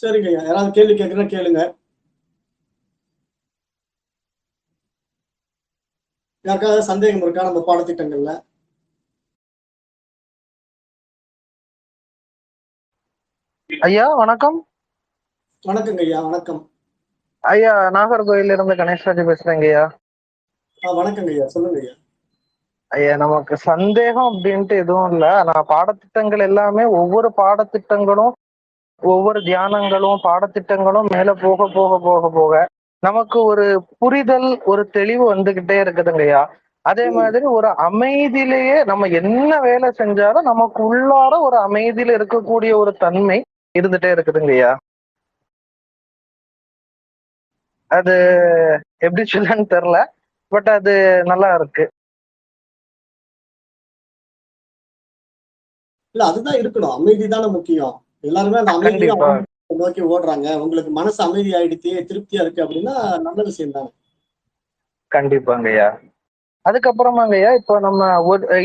சரிங்க ஐயா. யாராவது கேள்வி கேட்கறா கேளுங்க. யாருக்காவது சந்தேகம் இருக்கா நம்ம பாடத்திட்டங்கள்ல? ஐயா வணக்கம். வணக்கங்க ஐயா, வணக்கம். ஐயா நாகர்கோயில்ல இருந்து கணேஷ்ராஜ் பேசுறேங்க ஐயா. வணக்கங்க ஐயா. சொல்லுங்க ஐயா. ஐயா நமக்கு சந்தேகம் அப்படின்ட்டு எதுவும் இல்ல. ஆனா பாடத்திட்டங்கள் எல்லாமே ஒவ்வொரு பாடத்திட்டங்களும் ஒவ்வொரு தியானங்களும் பாடத்திட்டங்களும் மேல போக போக போக போக நமக்கு ஒரு புரிதல் ஒரு தெளிவு வந்துகிட்டே இருக்குதுங்கய்யா. அதே ம். மாதிரி ஒரு அமைதியிலேயே நம்ம என்ன வேலை செஞ்சாலும் நமக்கு உள்ளார ஒரு அமைதியில இருக்கக்கூடிய ஒரு தன்மை இருந்துட்டே இருக்குதுங்கய்யா. அது எப்படி சொல்லன்னு தெரியல. பட் அது நல்லா இருக்கு. இல்ல அதுதான் இருக்கணும். அமைதி தானே முக்கியம். எல்லாருமே அந்த அமைதியும் கண்டிப்பா நோக்கி ஓடுறாங்க. உங்களுக்கு மனசு அமைதி ஆயிடுச்சு, திருப்தியா இருக்கு அப்படின்னா நல்ல விஷயம் தானே. கண்டிப்பாங்கய்யா. அதுக்கப்புறமாங்கய்யா இப்போ நம்ம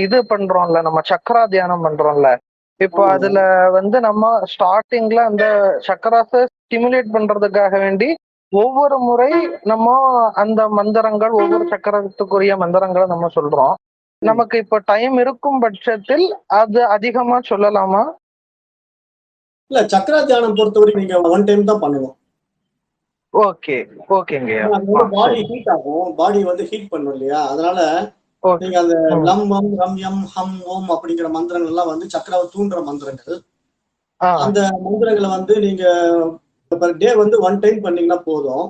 இது பண்றோம்ல, நம்ம சக்ரா தியானம் பண்றோம்ல. இப்போ ஆமாங்க. அதுல நம்ம ஸ்டார்டிங்ல அந்த சக்கராஸ ஸ்டிமுலேட் பண்றதுக்காக வேண்டி ஒவ்வொரு முறை நம்ம அந்த மந்திரங்கள் ஒவ்வொரு சக்கரத்துக்குரிய மந்திரங்களை நம்ம சொல்றோம். ம். நமக்கு இப்ப டைம் இருக்கும் பட்சத்தில் அது அதிகமா சொல்லலாமா? இல்ல சக்ரா தியானம் பொறுத்தவரை நீங்க ஒன் டைம் தான் பண்ணணும். ஓகே. ஓகேங்கய்யா. ஏன்னா அது வந்து பாடி சரி. ஹீட் ஆகும். பாடி வந்து ஹீட் பண்ணும் இல்லையா? அதனால ஓகே. நீங்க அந்த ம். லம், வம், ரம், யம், ஹம், ஓம் அப்படிங்கிற மந்திரங்கள் எல்லாம் வந்து சக்ராவை தூண்டுற மந்திரங்கள். ஆ. அந்த மந்திரங்கள வந்து நீங்க பெர் டே வந்து ஒன் டைம் பண்ணீங்கன்னா போதும்.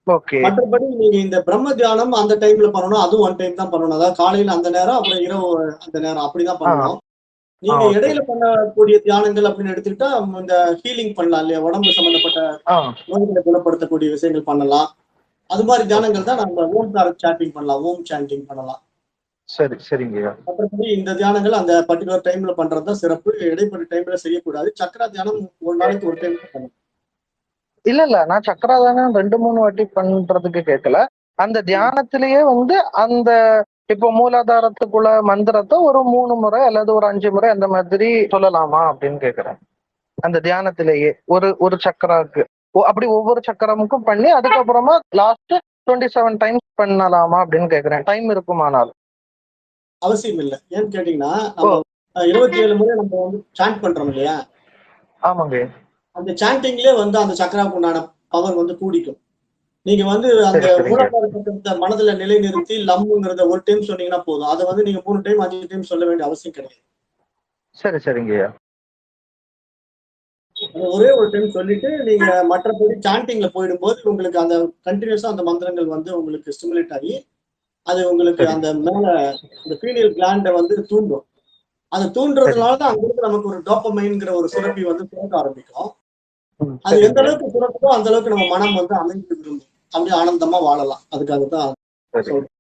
ஓகே. மற்றபடி நீங்க இந்த பிரம்ம தியானம் அந்த டைம்ல பண்ணணும். அதுவும் ஒன் டைம் தான் பண்ணணும். அதாவது காலையில அந்த நேரம், அப்புறம் இரவு அந்த நேரம் அப்படிதான் ஆ. பண்ணணும். ஆ. நீங்க ஓகே. இடையில பண்ணக்கூடிய தியானங்கள் அப்படின்னு எடுத்துக்கிட்டா, இந்த ஹீலிங் பண்ணலாம் இல்லையா? உடம்பு சம்பந்தப்பட்ட ஆ. நோய்களை குணப்படுத்தக்கூடிய விஷயங்கள் பண்ணலாம். அது மாரி ஓகே. தியானங்கள் தான் நம்ம ஓம்கார சாண்டிங் பண்ணலாம். ஓம் சாண்டிங் பண்ணலாம். சரி, சரிங்கய்யா. மற்றபடி இந்த தியானங்கள் அந்த பர்ட்டிகுலர் டைம்ல பண்றது தான் சிறப்பு. இடைப்பட்ட டைம்ல செய்யக்கூடாது. சக்ரா தியானம் ஒரு நாளைக்கு ஒரு டைம் தான் பண்ணணும். இல்ல, இல்ல. நான் சக்கராதானம் 2, 3 வாட்டி பண்றதுக்கு கேட்கல. அந்த ம். தியானத்திலேயே அந்த இப்போ மூலாதாரத்துக்குள்ள மந்திரத்த ஒரு 3 முறை அல்லது ஒரு 5 முறை அந்த மாதிரி சொல்லலாமா அப்படின்னு கேட்கிறேன். அந்த தியானத்திலேயே ஒரு ஒரு சக்கராக்கு. அப்படி ஒவ்வொரு சக்கரமுக்கும் பண்ணி அதுக்கப்புறமா லாஸ்ட் 27 டைம்ஸ் பண்ணலாமா அப்படின்னு கேட்கிறேன். டைம் இருக்குமானால். அவசியம் இல்ல. ஏன்னு கேட்டீங்கன்னா, ஓ! நம்ம 27 முறை நம்ம வந்து சாண்ட் பண்றோம் இல்லையா? ஆமாங்க. அந்த சாண்டிங்லயே வந்து அந்த சக்ராவுக்கு உண்டான பவர் வந்து கூடிக்கும். நீங்க வந்து அந்த சரி, சரிங்க. மூலாதார சக்கரத்த மனதுல நிலைநிறுத்தி லம்முங்கிறத ஒரு டைம் சொன்னீங்கன்னா போதும். அத வந்து நீங்க 3 டைம், 5 டைம் சொல்ல வேண்டிய அவசியம் கிடையாது. சரி, சரிங்கய்யா. அத ஒரே ஒரு டைம் சொல்லிட்டு, நீங்க மற்றபடி சாண்டிங்ல போயிடும்போது, உங்களுக்கு அந்த கன்டினியூஸா அந்த மந்திரங்கள் வந்து உங்களுக்கு ஸ்டிமுலேட் ஆகி, அது உங்களுக்கு சரி, அந்த மேல அந்த பீனியல் கிளாண்ட வந்து தூண்டும். அத சரி. தூண்டுறதுனால தான் அங்கிருந்து நமக்கு ஒரு டோப்பமைன்ங்கிற ஒரு சுரப்பி வந்து சுரக்க ஆரம்பிக்கும். ம். அது எந்த சரிங்கய்யா. அளவுக்கு சுரக்குதோ, அந்த அளவுக்கு நம்ம மனம் வந்து அமைதி விரும்பும். அப்படியே ஆனந்தமா வாழலாம். அதுக்காக தான் சரி. சொல்றேன்.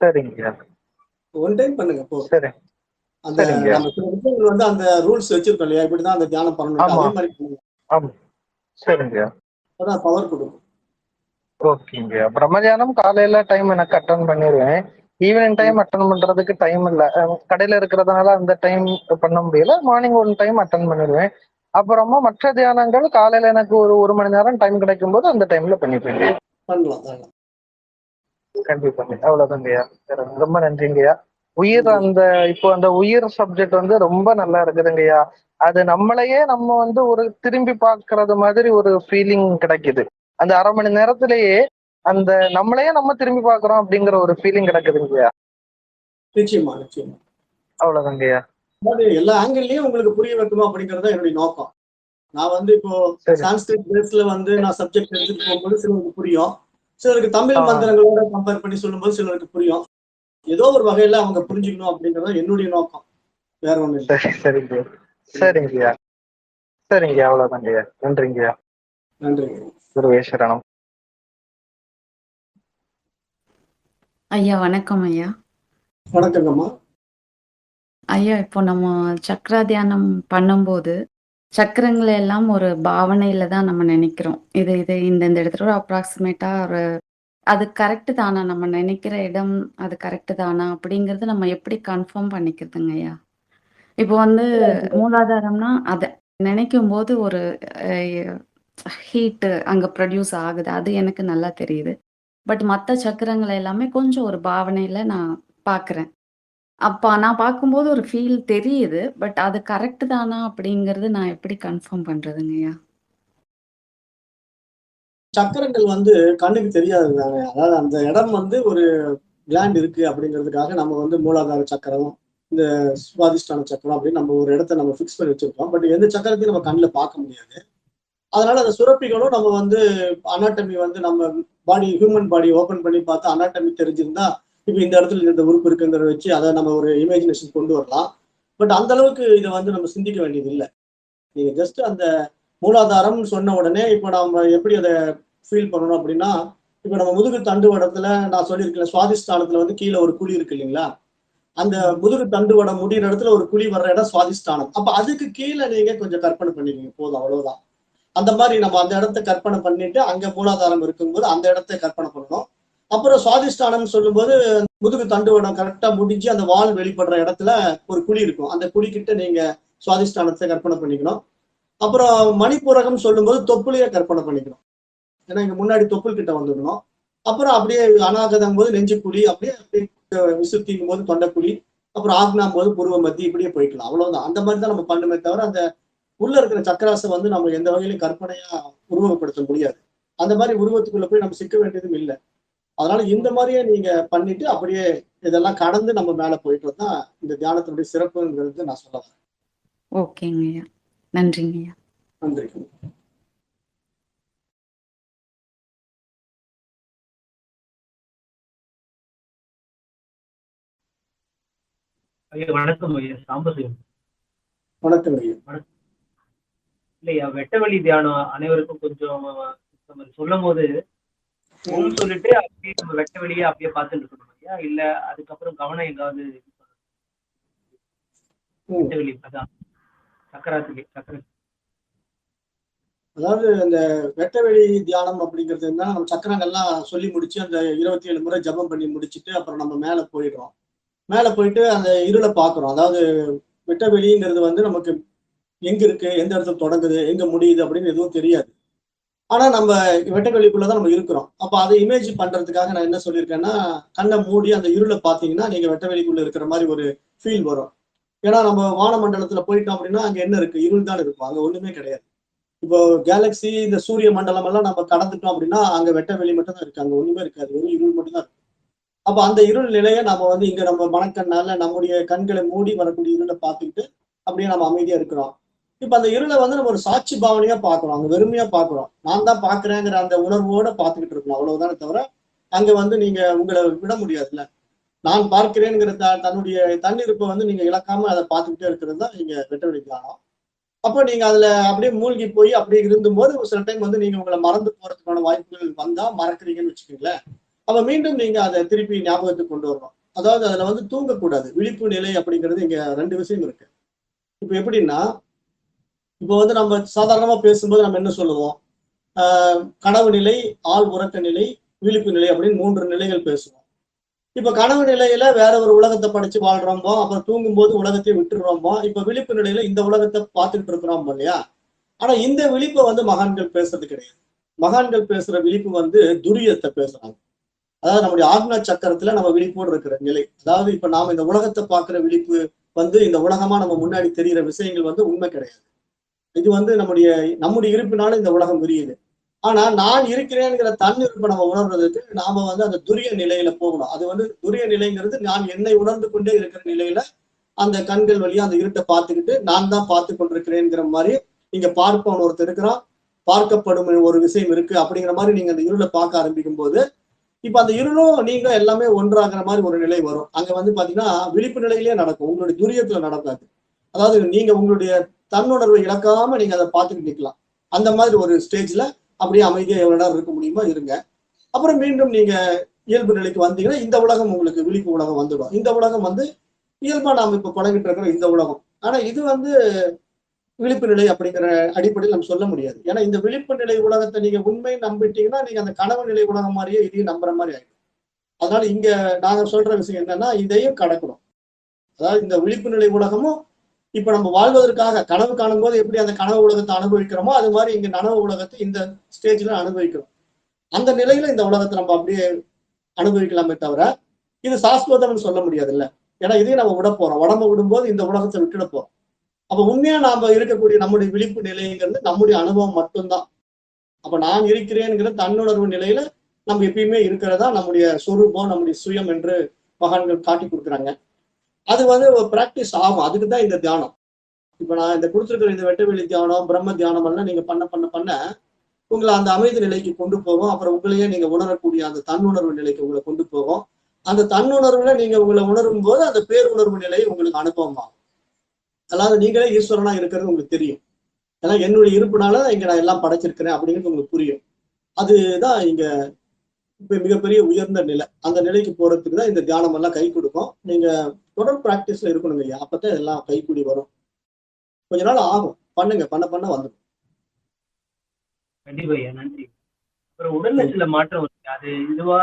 சரிங்கய்யா. ஒன் டைம் பண்ணுங்க போதும். சரி. அந்த சரிங்கய்யா. நம்ம சில விஷயங்கள் வந்து அந்த ரூல்ஸ் வச்சிருக்கோம் இல்லையா? இப்படிதான் அந்த தியானம் பண்ணணும்ட்டு. ஆமா. அதே மாரி பண்ணுங்க. ஆமா. சரிங்கய்யா. அப்பதான் பவர் குடுக்கும். ஓகேங்க. பிரம்ம காலையில டைம் எனக்கு அட்டெண்ட் பண்ணிருவேன். ஈவினிங் ம். டைம் அட்டெண்ட் பண்றதுக்கு டைம் இல்ல. கடையில இருக்கிறதுனால அந்த டைம் பண்ண முடியல. மார்னிங் ஒரு டைம் அட்டெண்ட் பண்ணிருவேன். அப்புறமா மற்ற தியானங்கள் காலையில எனக்கு ஒரு 1 மணி நேரம் டைம் கிடைக்கும்போது அந்த டைம்ல பண்ணிப்பேன். பண்ணலாம். பண்ணலாம். கண்டிப்பாங்க. அவ்வளவுதாங்கய்யா. ரொம்ப நன்றிங்கய்யா. உயிர் நன்றி. அந்த இப்போ அந்த உயிர் சப்ஜெக்ட் ரொம்ப நல்லா இருக்குதுங்கய்யா. அது நம்மளையே நம்ம ஒரு திரும்பி பார்க்கறது மாதிரி ஒரு ஃபீலிங் கிடைக்குது. அந்த 1/2 மணி நேரத்திலேயே அந்த நம்மளையே நம்ம திரும்பி பார்க்கிறோம் அப்படிங்கிற ஒரு ஃபீலிங் கிடைக்குதுங்கய்யா. நிச்சயமா, நிச்சயமா. அவ்வளவுதாங்கய்யா. அதாவது எல்லா ஆங்கில்லயும் உங்களுக்கு புரிய வைக்கணும் அப்படிங்கிறது தான் என்னுடைய நோக்கம். நான் வந்து இப்போ சரி. சான்ஸ்கிரிட் பேஸ்ல வந்து நான் சப்ஜெக்ட் எடுத்துட்டு போகும்போது சிலருக்கு புரியும். சிலருக்கு தமிழ் ஆ. மந்திரங்களோட கம்பேர் பண்ணி சொல்லும்போது சிலருக்கு புரியும். ஏதோ ஒரு வகையில அவங்க புரிஞ்சுக்கணும் அப்படிங்கிறது தான் என்னுடைய நோக்கம். வேற ஒண்ணும் இல்ல. சரி, சரிங்க. ம். சரிங்கய்யா. சரிங்கய்யா. அவ்வளவுதாங்கய்யா. நன்றிங்கய்யா. நன்றிங்க. குருவே சரணம். ஐயா வணக்கம் ஐயா. வணக்கங்கம்மா. ஐயா இப்போ நம்ம சக்ரா தியானம் பண்ணும்போது, சக்கரங்கள எல்லாம் ஒரு பாவனையில தான் நம்ம நெனைக்கிறோம். இது இது இந்த இடத்துல ஒரு அப்ராக்ஸிமேட்டா அது கரெக்ட் தானா? நம்ம நெனைக்கிற இடம் அது கரெக்ட் தானா? அப்படிங்கிறது நம்ம எப்படி கன்ஃபார்ம் பண்ணிக்கிறதுங்க ஐயா? இப்போ மூலாதாரம்னா அத நினைக்கும் போது ஒரு ஹீட்டு அங்க ப்ரொடியூஸ் ஆகுது. அது எனக்கு நல்லா தெரியுது. பட் மத்த சக்கரங்கள எல்லாமே கொஞ்சம் ஒரு பாவனையில நான் பார்க்குறேன். அப்ப நான் பார்க்கும்போது ஒரு ஃபீல் தெரியுது. பட் அது கரெக்ட் தானா அப்படிங்கிறது நான் எப்படி கன்ஃபார்ம் பண்றதுங்கய்யா? சக்கரங்கள் வந்து கண்ணுக்கு தெரியாதுதாங்க. அதாவது அந்த இடம் வந்து ஒரு கிளாண்ட் இருக்கு அப்படிங்கிறதுக்காக நம்ம வந்து மூலாதார சக்கரம், இந்த சுவாதிஷ்டான சக்கரம் அப்படின்னு நம்ம ஒரு இடத்த நம்ம ஃபிக்ஸ் பண்ணி வச்சிருக்கோம். பட் எந்த சக்கரத்தையும் நம்ம கண்ணுல பார்க்க முடியாது. அதனால அந்த சுரப்பிகளும் நம்ம வந்து அனாட்டமி வந்து நம்ம ஹியூமன் பாடி ஓபன் பண்ணி பார்த்தா அனாட்டமி தெரிஞ்சிருந்தா, இப்ப இந்த இடத்துல இந்த உறுப்பு இருக்குங்கிறத வச்சு அதை நம்ம ஒரு இமேஜினேஷன் கொண்டு வரலாம். பட் அந்த அளவுக்கு இதை வந்து நம்ம சிந்திக்க வேண்டியது இல்லை. நீங்க ஜஸ்ட் அந்த மூலாதாரம்னு சொன்ன உடனே இப்ப நம்ம எப்படி அதை ஃபீல் பண்ணணும் அப்படின்னா, இப்ப நம்ம முதுகு தண்டுவடத்துல நான் சொல்லியிருக்கேன், சுவாதிஷ்டானத்துல வந்து கீழே ஒரு குழி இருக்கு இல்லைங்களா? அந்த முதுகு தண்டுவடம் முடியிற இடத்துல ஒரு குழி வர்ற இடம் சுவாதிஷ்டானம். அப்ப அதுக்கு கீழே நீங்க கொஞ்சம் கற்பனை பண்ணிக்கீங்க போதும், அவ்வளவுதான். அந்த மாதிரி நம்ம அந்த இடத்த கற்பனை பண்ணிட்டு அங்க மூலாதாரம் இருக்கும்போது அந்த இடத்த கற்பனை பண்ணணும். அப்புறம் சுவாதிஷ்டானம் சொல்லும்போது முதுகு தண்டுவடம் கரெக்டா முடிஞ்சு அந்த வால் வெளிப்படுற இடத்துல ஒரு குழி இருக்கும். அந்த குழி கிட்ட நீங்க சுவாதிஷ்டானத்தை கற்பனை பண்ணிக்கணும். அப்புறம் மணிப்பூரகம் சொல்லும்போது தொப்புளையே கற்பனை பண்ணிக்கணும். ஏன்னா இங்க முன்னாடி தொப்புள் கிட்ட வந்துடணும். அப்புறம் அப்படியே அநாகதம் போது நெஞ்சுக்குழி, அப்படியே விசுத்திங்கும் போது தொண்டைக்குழி, அப்புறம் ஆக்னாம் போது புருவ மத்தி, இப்படியே போய்க்கலாம். அவ்வளவுதான். அந்த மாதிரி தான் நம்ம பண்ணுமே தவிர அந்த உள்ள இருக்கிற சக்கராசை வந்து நம்ம எந்த வகையிலும் கற்பனையா உருவகப்படுத்த முடியாது. அந்த மாதிரி உருவத்துக்குள்ள போய் நம்ம சிக்க வேண்டியதும் இல்லை. அதனால இந்த மாதிரியே நீங்க பண்ணிட்டு அப்படியே இதெல்லாம் கடந்து நம்ம மேல போயிட்டு வந்தா இந்த தியானத்தினுடைய சிறப்புங்கிறது நான் சொல்ல வரேன். ஓகேங்கய்யா. நன்றிங்கய்யா. நன்றி. ஐயா வணக்கம் ஐயா. சாம்பசிவம். வணக்கம் ஐயா. இல்லையா, வெட்ட வழி தியானம் அனைவருக்கும் கொஞ்சம் நம்ம சொல்லும் போது ஓம் சொல்லிட்டு அப்படியே நம்ம வெட்ட வெளியே அப்படியே பார்த்துட்டு இருக்கணும் ஐயா, இல்ல அதுக்கப்புறம் கவனம் எங்காவது வெட்ட வெளி அதான் சக்கர. அதாவது அந்த வெட்டவெளி தியானம் அப்படிங்கிறது என்ன, நம்ம சக்கரங்கள்லாம் சொல்லி முடிச்சு அந்த 27 முறை ஜபம் பண்ணி முடிச்சுட்டு அப்புறம் நம்ம மேல போயிடுறோம். மேல போயிட்டு அந்த இருளை பார்க்குறோம். அதாவது வெட்டவெளிங்கிறது வந்து நமக்கு எங்க இருக்கு, எந்த இடத்துல தொடங்குது, எங்க முடியுது அப்படின்னு எதுவும் தெரியாது. ஆனா நம்ம வெட்டவெளிக்குள்ளதான் நம்ம இருக்கிறோம். அப்ப அதை இமேஜ் பண்றதுக்காக நான் என்ன சொல்லியிருக்கேன்னா, கண்ணை மூடி அந்த இருளை பார்த்தீங்கன்னா நீங்க வெட்டவெளிக்குள்ள இருக்கிற மாதிரி ஒரு ஃபீல் வரும். ஏன்னா நம்ம வானமண்டலத்துல போயிட்டோம் அப்படின்னா அங்க என்ன இருக்கு, இருள் தான் இருக்கும், அங்க ஒண்ணுமே கிடையாது. இப்போ கேலக்சி, இந்த சூரிய மண்டலம் எல்லாம் நம்ம கடந்துட்டோம் அப்படின்னா அங்க வெட்ட வெளி மட்டும் தான் இருக்கு, அங்க ஒண்ணுமே இருக்காது, வெறும் இருள் மட்டும் தான் இருக்கு. அப்ப அந்த இருள் நிலையை நம்ம வந்து இங்க நம்ம மனக்கண்ணால நம்முடைய கண்களை மூடி வரக்கூடிய இருளை பார்த்துக்கிட்டு அப்படியே நம்ம அமைதியா இருக்கிறோம். இப்ப அந்த இருளை வந்து நம்ம ஒரு சாட்சி பாவனையா பாக்குறோம், அங்க வெறுமையா பாக்குறோம். நான் தான் பாக்குறேங்கிற அந்த உணர்வோட பார்த்துக்கிட்டு இருக்கணும், அவ்வளவுதானே தவிர அங்க வந்து நீங்க உங்களை விட முடியாதுல்ல. நான் பார்க்கிறேங்கிற தன்னுடைய தன்னிருப்பை வந்து நீங்க இழக்காம அதை பார்த்துக்கிட்டே இருக்கிறது தான் நீங்க வெட்டவெளி தியானம். அப்போ நீங்க அதுல அப்படியே மூழ்கி போய் அப்படியே இருந்தும்போது ஒரு சில டைம் வந்து நீங்க உங்களை மறந்து போறதுக்கான வாய்ப்புகள் வந்தா மறக்கிறீங்கன்னு வச்சுக்கோங்களேன். அப்ப மீண்டும் நீங்க அதை திருப்பி ஞாபகத்துக்கு கொண்டு வரணும். அதாவது அதுல வந்து தூங்கக்கூடாது. விழிப்பு நிலை அப்படிங்கிறது இங்க 2 விஷயம் இருக்கு. இப்ப எப்படின்னா, இப்போ வந்து நம்ம சாதாரணமா பேசும்போது நம்ம என்ன சொல்லுவோம், கனவு நிலை, ஆள் உறக்க நிலை, விழிப்பு நிலை அப்படின்னு 3 நிலைகள் பேசுவோம். இப்ப கனவு நிலையில வேற ஒரு உலகத்தை படைச்சு வாழ்றோம்போ, அப்புறம் தூங்கும்போது உலகத்தையும் விட்டுடுறோம்போ, இப்ப விழிப்பு நிலையில இந்த உலகத்தை பார்த்துக்கிட்டு இருக்கிறோம் இல்லையா? ஆனா இந்த விழிப்பை வந்து மகான்கள் பேசுறது கிடையாது. மகான்கள் பேசுற விழிப்பு வந்து துரியத்தை பேசுறாங்க. அதாவது நம்முடைய ஆக்னா சக்கரத்துல நம்ம விழிப்போடு இருக்கிற நிலை. அதாவது இப்ப நாம இந்த உலகத்தை பார்க்கிற விழிப்பு வந்து இந்த உலகமா நம்ம முன்னாடி தெரிகிற விஷயங்கள் வந்து உண்மை கிடையாது. இது வந்து நம்முடைய இருப்பினால இந்த உலகம் விரியுது. ஆனா நான் இருக்கிறேன்ங்கிற தன்னிருப்பை நம்ம உணர்றதுக்கு நாம வந்து அந்த துரிய நிலையில போகணும். அது வந்து துரிய நிலைங்கிறது நான் என்னை உணர்ந்து கொண்டே இருக்கிற நிலையில அந்த கண்கள் வழியா அந்த இருட்டை பார்த்துக்கிட்டு நான் தான் பார்த்து கொண்டிருக்கிறேங்கிற மாதிரி நீங்க பார்ப்பவன் ஒருத்தர் இருக்கிறான், பார்க்கப்படும் ஒரு விஷயம் இருக்கு அப்படிங்கிற மாதிரி நீங்க அந்த இருளை பார்க்க ஆரம்பிக்கும் போது இப்ப அந்த இருளும் நீங்க எல்லாமே ஒன்றாகிற மாதிரி ஒரு நிலை வரும். அங்க வந்து பாத்தீங்கன்னா விழிப்பு நிலையிலேயே நடக்கும், உங்களுடைய துரியத்துல நடக்காது. அதாவது நீங்க உங்களுடைய தன்னுணர்வை இழக்காம நீங்க அதை பார்த்துட்டு நிக்கலாம். அந்த மாதிரி ஒரு ஸ்டேஜ்ல அப்படியே அமைதியா எவ்வளவு நேரம் இருக்க முடியுமோ இருங்க. அப்புறம் மீண்டும் நீங்க இயல்பு நிலைக்கு வந்தீங்கன்னா இந்த உலகம் உங்களுக்கு விழிப்பு உலகம் வந்துடும். இந்த உலகம் வந்து இயல்பா நாம இப்ப பழகிட்டு இருக்கிற இந்த உலகம். ஆனா இது வந்து விழிப்பு நிலை அப்படிங்கிற அடிப்படையில் நம்ம சொல்ல முடியாது. ஏன்னா இந்த விழிப்பு நிலை உலகத்தை நீங்க உண்மை நம்பிட்டீங்கன்னா நீங்க அந்த கனவு நிலை உலகம் மாதிரியே இதையும் நம்புற மாதிரி ஆயிடும். அதனால இங்க நாங்க சொல்ற விஷயம் என்னன்னா இதையும் கடக்கணும். அதாவது இந்த விழிப்பு நிலை உலகமும் இப்ப நம்ம வாழ்வதற்காக கனவு காணும் போது எப்படி அந்த கனவு உலகத்தை அனுபவிக்கிறோமோ அது மாதிரி இங்க நனவு உலகத்தை இந்த ஸ்டேஜ்ல அனுபவிக்கிறோம். அந்த நிலையில இந்த உலகத்தை நம்ம அப்படியே அனுபவிக்கலாமே தவிர இது சாஸ்வதம்னு சொல்ல முடியாதுல்ல. ஏன்னா இதையும் நம்ம விட போறோம். உடம்பு விடும்போது இந்த உலகத்தை விட்டுட போறோம். அப்ப உண்மையா நாம இருக்கக்கூடிய நம்முடைய விழிப்பு நிலைங்கிறது நம்முடைய அனுபவம் மட்டும்தான். அப்ப நான் இருக்கிறேன்ங்கிற தன்னுணர்வு நிலையில நம்ம எப்பயுமே இருக்கிறதா நம்முடைய சொரூபம், நம்முடைய சுயம் என்று மகான்கள் காட்டி கொடுக்குறாங்க. அது ஒரு பிராக்டிஸ் ஆகும். அதுக்கு தான் இந்த தியானம். இப்ப நான் இந்த கொடுத்துருக்கிற இந்த வெட்டவெளி தியானம், பிரம்ம தியானம் எல்லாம் நீங்க பண்ண பண்ண பண்ண உங்களை அந்த அமைதி நிலைக்கு கொண்டு போகும். அப்புறம் உங்களையே நீங்க உணரக்கூடிய அந்த தன்னுணர்வு நிலைக்கு உங்களை கொண்டு போகும். அந்த தன்னுணர்வுல நீங்க உங்களை உணரும் போது அந்த பேருணர்வு நிலை உங்களுக்கு அனுபவம் ஆகும். அதாவது நீங்களே ஈஸ்வரனா இருக்கிறது உங்களுக்கு தெரியும். ஏன்னா என்னுடைய இருப்புனால இங்க நான் எல்லாம் படைச்சிருக்கிறேன் அப்படிங்கிறது உங்களுக்கு புரியும். அதுதான் இங்க இப்ப மிகப்பெரிய உயர்ந்த நிலை. அந்த நிலைக்கு போறதுக்கு தான் இந்த தியானம் எல்லாம் கை கொடுக்கும். நீங்க தொடர் பிராக்டிஸ்ல இருக்கணுங்க ஐயா. அப்பதான் எல்லாம் கைக்கூடி வரும். கொஞ்ச நாள் ஆகும். பண்ணுங்க, பண்ண பண்ண வந்துடும். கண்டிப்பா ஐயா, நன்றி. அப்புறம் உடல்ல சில மாற்றம் இருக்கு. அது இதுவா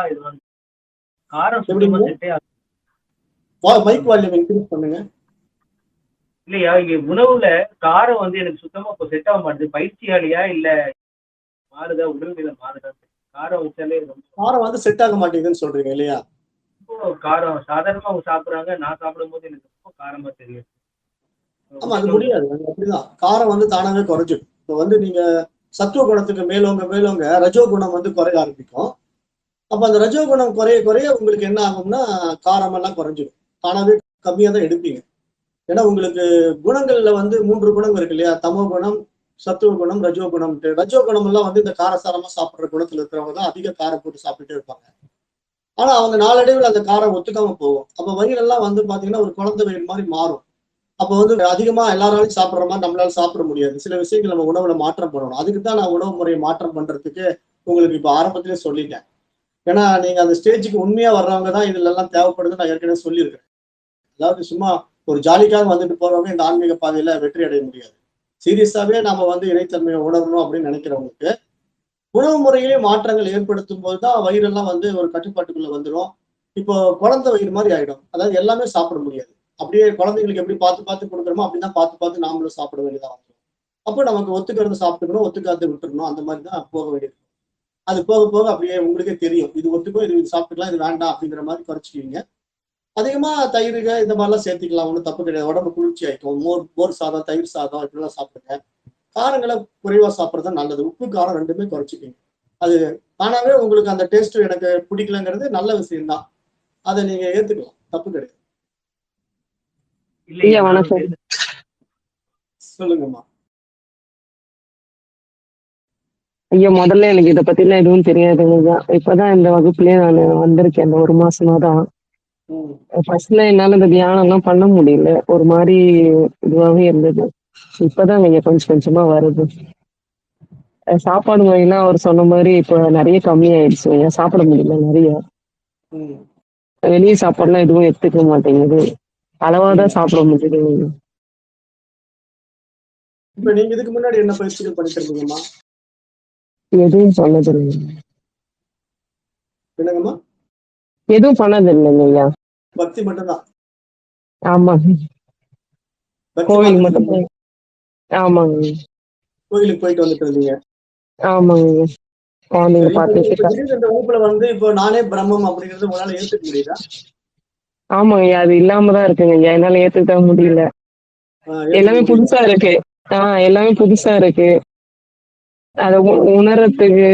காரம் சுத்தமா செட்டே மைக் வால்யூம் இன்க்ரீஸ் பண்ணுங்க. இல்லையா, இங்க உணவுல காரம் எனக்கு சுத்தமா இப்போ செட் ஆக மாட்டேது. பயிற்சியாலையா இல்ல மாறுதா, உடல்நிலை மாறுதா? காரம் வச்சாலே காரம் செட் ஆக மாட்டேங்குதுன்னு சொல்றீங்க இல்லையா? காரம் சாதாரணமா அவங்க சாப்பிடுறாங்க, நான் சாப்பிடும் போது எனக்கு ரொம்ப காரமா தெரியும். ஆமா, அது முடியாது. அப்படிதான் காரம் தானாவே குறைஞ்சிடும். இப்போ நீங்க சத்துவ குணத்துக்கு மேலோங்க மேலோங்க ரஜோ குணம் குறைய ஆரம்பிக்கும். அப்ப அந்த ரஜோ குணம் குறைய குறைய உங்களுக்கு என்ன ஆகும்னா காரம் எல்லாம் குறைஞ்சிடும். தானாவே கம்மியா தான் எடுப்பீங்க. ஏன்னா உங்களுக்கு குணங்கள்ல 3 குணம் இருக்கு இல்லையா? தமோ குணம், சத்துவ குணம், ரஜோ குணம். ரஜோ குணம் எல்லாம் இந்த காரசாரமா சாப்பிடுற குணத்துல இருக்கிறவங்க தான் அதிக காரம் போட்டு சாப்பிட்டுட்டே இருப்பாங்க. ஆனா அவங்க நாளடைவில் அந்த காரம் ஒத்துக்காம போகும். அப்ப வயிறெல்லாம் பாத்தீங்கன்னா ஒரு குழந்தை வயிறு மாதிரி மாறும். அப்போ அதிகமா எல்லாராலையும் சாப்பிடுற மாதிரி நம்மளால சாப்பிட முடியாது. சில விஷயங்கள் நம்ம உணவுல மாற்றம் பண்ணணும். அதுக்கு தான் நான் உணவு முறையை மாற்றம் பண்றதுக்கு உங்களுக்கு இப்ப ஆரம்பத்திலே சொல்லிட்டேன். ஏன்னா நீங்க அந்த ஸ்டேஜுக்கு உண்மையா வர்றவங்க தான் இதுல எல்லாம் தேவைப்படுதுன்னு நான் ஏற்கனவே சொல்லியிருக்கேன். அதாவது சும்மா ஒரு ஜாலிக்காக வந்துட்டு போறவங்க இந்த ஆன்மீக பாதையில வெற்றி அடைய முடியாது. சீரியஸாவே நாம இணைத்தன்மையை உணரணும் அப்படின்னு நினைக்கிறவங்களுக்கு உணவு முறையிலே மாற்றங்கள் ஏற்படுத்தும் போதுதான் வயிறெல்லாம் ஒரு கட்டுப்பாட்டுக்குள்ள வந்துடும். இப்போ குழந்தை வயிறு மாதிரி ஆயிடும். அதாவது எல்லாமே சாப்பிட முடியாது. அப்படியே குழந்தைங்களுக்கு எப்படி பார்த்து பார்த்து கொடுக்குறோமோ அப்படிதான் பார்த்து பார்த்து நாமளும் சாப்பிட வேண்டியதா வந்துடும். அப்போ நமக்கு ஒத்துக்கிறது சாப்பிட்டுக்கணும், ஒத்துக்காத விட்டுறணும். அந்த மாதிரி தான் போக வேண்டியது. அது போக போக அப்படியே உங்களுக்கே தெரியும். இது ஒத்துக்கும், இது சாப்பிட்டுக்கலாம், இது வேண்டாம் அப்படிங்கிற மாதிரி குறைச்சிக்குவீங்க. அதிகமா தயிர்க இந்த மாதிரிலாம் சேர்த்துக்கலாம். ஒன்றும் தப்பு கிடையாது. உடம்பு குளிர்ச்சி ஆயிக்கும். மோர் சாதம், தயிர் சாதம் இப்படிலாம் சாப்பிடுங்க. காரங்களை குறைவா சாப்பிட்றது நல்லது. உப்பு காரம் ரெண்டுமே குறைச்சிக்கிங்க. அது தானாவே உங்களுக்கு அந்த டேஸ்ட் எனக்கு பிடிக்கலங்கிறது நல்ல விஷயம்தான். அதை நீங்க ஏத்துக்கலாம், தப்பு கிடையாது. சொல்லுங்கம்மா. ஐயா, முதல்ல எனக்கு இதை பத்திலாம் எதுவும் தெரியாதுங்க. இப்பதான் இந்த வகுப்புலயே நான் வந்திருக்கேன். இந்த 1 மாசமா தான். ஃபர்ஸ்ட்ல என்னால இந்த தியானம் எல்லாம் பண்ண முடியல. ஒரு மாதிரி இதுவாகவே இருந்தது. இப்பதான் கொஞ்சம் கொஞ்சமா வருது. சாப்பாடு முறையெல்லாம் அவர் சொன்ன மாதிரி இப்ப நிறைய கம்மி ஆயிடுச்சு. சாப்பிட முடியல நிறைய. வெளியே சாப்பாடுலாம் எதுவும் எடுத்துக்க மாட்டேங்குது. அளவாதான் சாப்பிட முடியுது. இப்ப நீங்க இதுக்கு முன்னாடி என்ன பயிற்சிகள் பண்ணிருக்கீங்கம்மா? எதுவும் பண்ணதில்லை. என்னங்கம்மா? எதுவும் பண்ணதில்லைங்க ஐயா. பக்தி மட்டும்தான். ஆமாங்க. கோவிலுக்கு மட்டும் போய். ஆமாங்க. கோயிலுக்கு போயிட்டு வந்துட்டு இருந்தீங்க. ஆமாங்க. குழந்தைங்க பார்த்துட்டு இந்த வகுப்புல இப்போ நானே பிரம்மம் அப்படிங்கறது உங்களால ஏத்துக்க முடியுதா? ஆமாங்க ஐயா, அது இல்லாமதான் இருக்குங்க ஐயா. என்னால ஏத்துக்க முடியல. எல்லாமே புதுசா இருக்கு. எல்லாமே புதுசா இருக்கு. அத உணர்றதுக்கு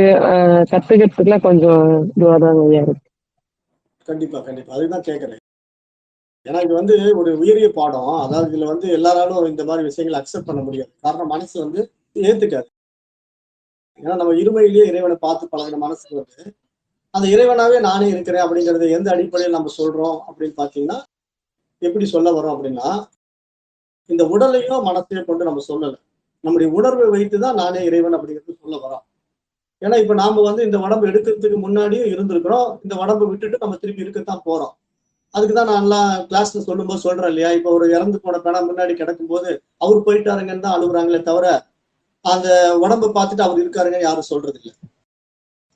கத்துக்கிறதுக்குலாம் கொஞ்சம் இதுவாதாங்க ஐயா இருக்கு. கண்டிப்பா கண்டிப்பா, அதுதான் கேட்கறேன். ஏன்னா இது ஒரு உயரிய பாடம். அதாவது இதுல எல்லாராலும் இந்த மாதிரி விஷயங்களை அக்செப்ட் பண்ண முடியாது. காரணம் மனசு ஏத்துக்காது. ஏன்னா நம்ம இருமையிலேயே இறைவனை பார்த்து பழகின மனசுக்கு அந்த இறைவனாவே நானே இருக்கிறேன் அப்படிங்கறது எந்த அடிப்படையில் நம்ம சொல்றோம் அப்படின்னு பாத்தீங்கன்னா, எப்படி சொல்ல வரோம் அப்படின்னா, இந்த உடலையும் மனசையும் கொண்டு நம்ம சொல்லலை. நம்முடைய உணர்வை வைத்துதான் நானே இறைவன் அப்படிங்கிறது சொல்ல வரோம். ஏன்னா இப்ப நாம இந்த உடம்பு எடுக்கிறதுக்கு முன்னாடியும் இருந்திருக்கிறோம். இந்த உடம்பை விட்டுட்டு நம்ம திருப்பி இருக்கத்தான் போறோம். அதுக்குதான் நான் எல்லாம் கிளாஸ்ல சொல்லும்போது சொல்றேன் இல்லையா? இப்ப ஒரு இறந்து போன பேனா முன்னாடி கிடக்கும் போது அவர் போயிட்டாருங்கன்னு தான் அழுகுறாங்களே தவிர அந்த உடம்பை பார்த்துட்டு அவர் இருக்காருங்க யாரும் சொல்றது இல்லை.